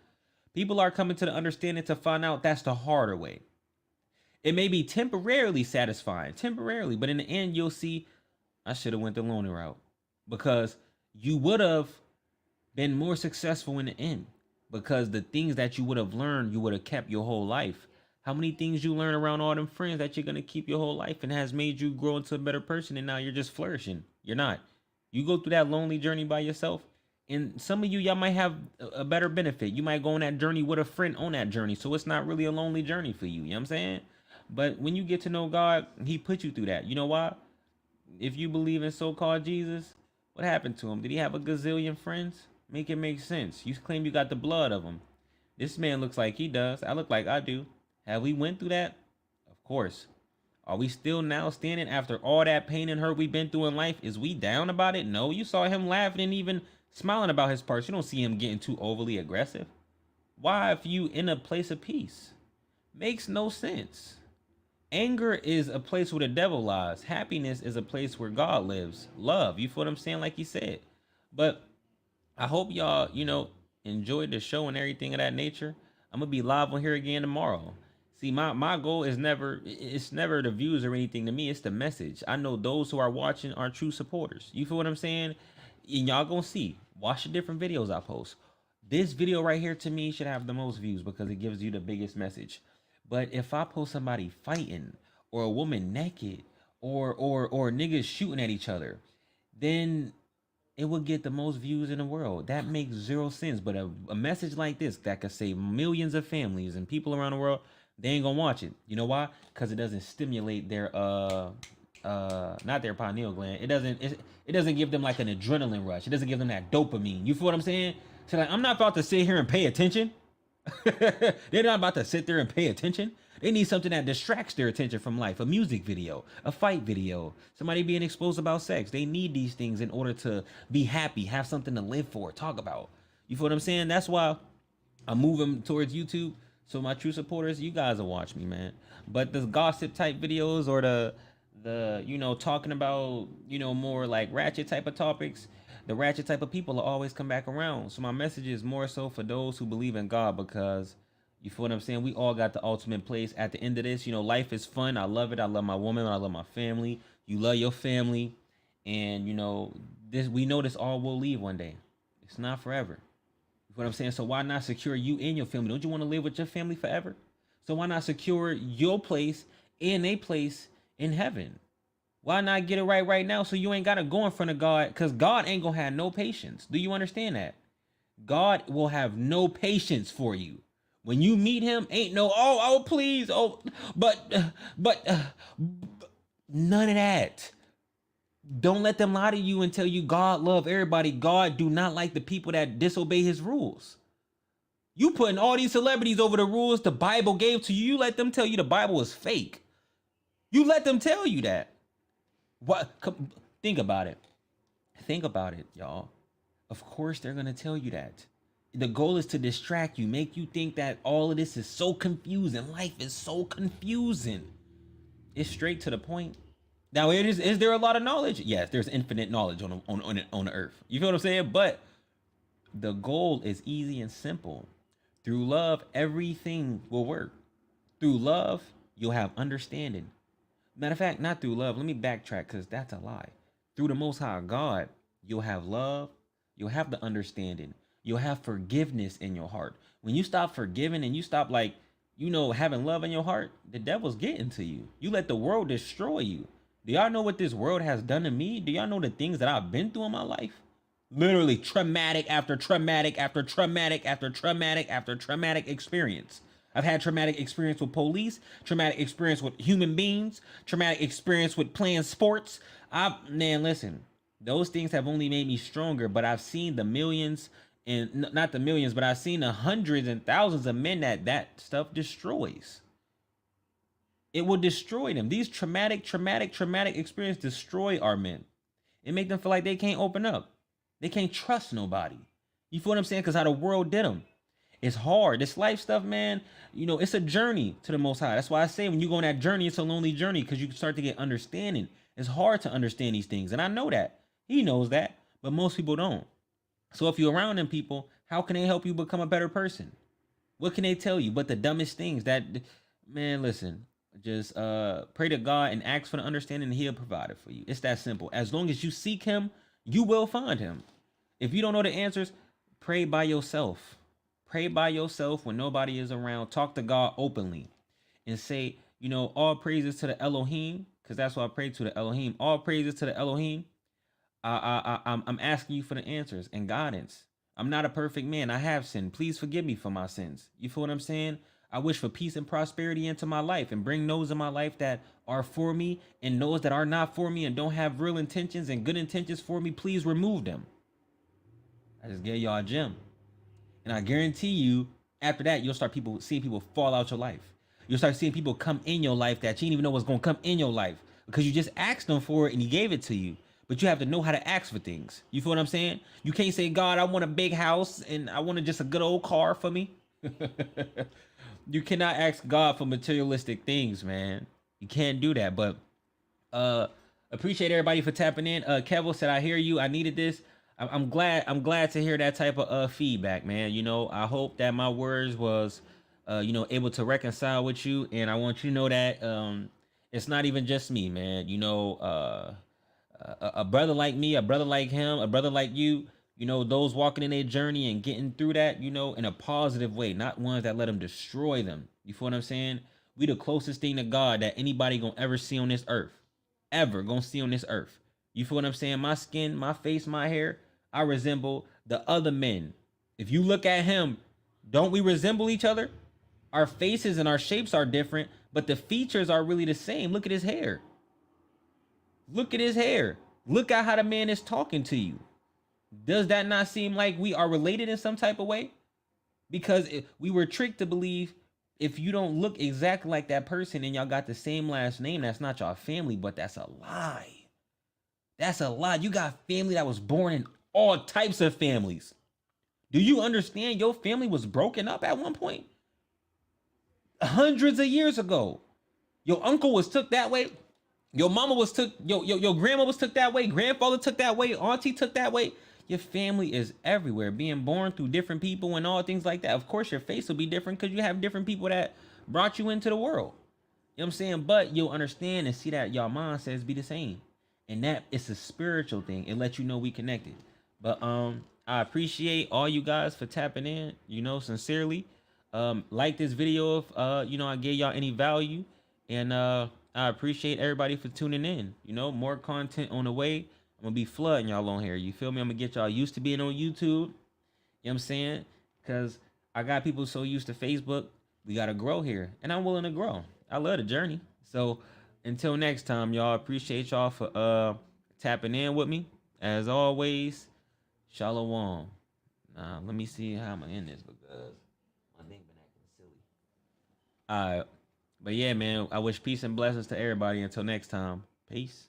People are coming to the understanding to find out that's the harder way. It may be temporarily satisfying, but in the end, you'll see, I should have went the lonely route because you would have been more successful in the end because the things that you would have learned, you would have kept your whole life. How many things you learn around all them friends that you're going to keep your whole life and has made you grow into a better person and now you're just flourishing. You're not. You go through that lonely journey by yourself. And some of y'all might have a better benefit. You might go on that journey with a friend on that journey. So it's not really a lonely journey for you. You know what I'm saying? But when you get to know God, he put you through that. You know why? If you believe in so-called Jesus, what happened to him? Did he have a gazillion friends? Make it make sense. You claim you got the blood of him. This man looks like he does. I look like I do. Have we went through that? Of course. Are we still now standing after all that pain and hurt we've been through in life? Is we down about it? No, you saw him laughing and even smiling about his parts. You don't see him getting too overly aggressive. Why, if you in a place of peace? Makes no sense. Anger is a place where the devil lies. Happiness is a place where God lives. Love, you feel what I'm saying? Like he said. But I hope y'all, enjoyed the show and everything of that nature. I'm gonna be live on here again tomorrow. See, my goal is never the views or anything to me. It's the message. I know those who are watching are true supporters. You feel what I'm saying? And y'all gonna see. Watch the different videos I post. This video right here to me should have the most views because it gives you the biggest message. But if I post somebody fighting or a woman naked or niggas shooting at each other, then it will get the most views in the world. That makes zero sense. But a message like this that could save millions of families and people around the world, they ain't gonna watch it. You know why? Because it doesn't stimulate their not their pineal gland. It doesn't give them like an adrenaline rush. It doesn't give them that dopamine. You feel what I'm saying? So like, I'm not about to sit here and pay attention. They're not about to sit there and pay attention. They need something that distracts their attention from life. A music video, a fight video, somebody being exposed about sex. They need these things in order to be happy, have something to live for, talk about. You feel what I'm saying? That's why I'm moving towards YouTube. So my true supporters, you guys will watch me, man. But the gossip type videos or the talking about, more like ratchet type of topics, the ratchet type of people will always come back around. So my message is more so for those who believe in God because you feel what I'm saying? We all got the ultimate place at the end of this. Life is fun. I love it. I love my woman. I love my family. You love your family. And, we know this all will leave one day. It's not forever. You feel what I'm saying? So why not secure you and your family? Don't you want to live with your family forever? So why not secure your place and a place in heaven? Why not get it right now so you ain't got to go in front of God? Because God ain't going to have no patience. Do you understand that? God will have no patience for you. When you meet him, ain't no, please, but none of that. Don't let them lie to you and tell you God love everybody. God do not like the people that disobey his rules. You putting all these celebrities over the rules the Bible gave to you. You let them tell you the Bible is fake. You let them tell you that. What? Think about it. Think about it, y'all. Of course they're going to tell you that. The goal is to distract you, make you think that all of this is so confusing. Life is so confusing. It's straight to the point. Now, is there a lot of knowledge? Yes, there's infinite knowledge on the earth. You feel what I'm saying? But the goal is easy and simple. Through love, everything will work. Through love, you'll have understanding. Matter of fact, not through love. Let me backtrack because that's a lie. Through the Most High God, you'll have love. You'll have the understanding. You'll have forgiveness in your heart. When you stop forgiving and you stop having love in your heart, the devil's getting to you. You let the world destroy you. Do y'all know what this world has done to me? Do y'all know the things that I've been through in my life? Literally traumatic after traumatic after traumatic after traumatic after traumatic experience. I've had traumatic experience with police, traumatic experience with human beings, traumatic experience with playing sports. Man, listen, those things have only made me stronger, but I've seen the millions, and not the millions, but I've seen the hundreds and thousands of men that stuff destroys. It will destroy them. These traumatic experiences destroy our men. It make them feel like they can't open up. They can't trust nobody. You feel what I'm saying? Because how the world did them. It's hard. This life stuff, man, it's a journey to the Most High. That's why I say when you go on that journey, it's a lonely journey because you start to get understanding. It's hard to understand these things. And I know that. He knows that. But most people don't. So if you're around them people, how can they help you become a better person? What can they tell you but the dumbest things that, man, listen, just pray to God and ask for the understanding and he'll provide it for you. It's that simple. As long as you seek him, you will find him. If you don't know the answers, pray by yourself. Pray by yourself when nobody is around. Talk to God openly and say, all praises to the Elohim, because that's what I pray to, the Elohim. All praises to the Elohim. I'm asking you for the answers and guidance. I'm not a perfect man. I have sinned. Please forgive me for my sins. You feel what I'm saying? I wish for peace and prosperity into my life and bring those in my life that are for me and those that are not for me and don't have real intentions and good intentions for me. Please remove them. I just gave y'all a gem. And I guarantee you, after that, you'll start seeing people fall out your life. You'll start seeing people come in your life that you didn't even know was going to come in your life because you just asked them for it and he gave it to you. But you have to know how to ask for things. You feel what I'm saying? You can't say, God, I want a big house and I want just a good old car for me. You cannot ask God for materialistic things, man. You can't do that. But appreciate everybody for tapping in. Kevo said, I hear you. I needed this. I'm glad to hear that type of feedback, man. I hope that my words was able to reconcile with you, and I want you to know that it's not even just me, man. A brother like me, a brother like him, a brother like you, those walking in their journey and getting through that, in a positive way, not ones that let them destroy them. You feel what I'm saying? We the closest thing to God that anybody gonna ever see on this earth, ever gonna see on this earth. You feel what I'm saying? My skin, my face, my hair, I resemble the other men. If you look at him, don't we resemble each other? Our faces and our shapes are different, but the features are really the same. Look at his hair. Look at his hair. Look at how the man is talking to you. Does that not seem like we are related in some type of way? Because we were tricked to believe if you don't look exactly like that person and y'all got the same last name, that's not your family, but that's a lie. That's a lie. You got family that was born in all types of families. Do you understand your family was broken up at one point? Hundreds of years ago. Your uncle was took that way. Your mama was took, your grandma was took that way. Grandfather took that way. Auntie took that way. Your family is everywhere, being born through different people and all things like that. Of course, your face will be different because you have different people that brought you into the world. You know what I'm saying? But you'll understand and see that y'all mindsets be the same. And that it's a spiritual thing. It lets you know we connected. But I appreciate all you guys for tapping in, sincerely. Like this video if I gave y'all any value. And I appreciate everybody for tuning in. More content on the way. I'm gonna be flooding y'all on here. You feel me? I'm gonna get y'all used to being on YouTube. You know what I'm saying? Because I got people so used to Facebook. We gotta grow here. And I'm willing to grow. I love the journey. So until next time, y'all, appreciate y'all for tapping in with me. As always, Shalom. Let me see how I'm gonna end this because my thing been acting silly. All right, but yeah, man, I wish peace and blessings to everybody. Until next time, peace.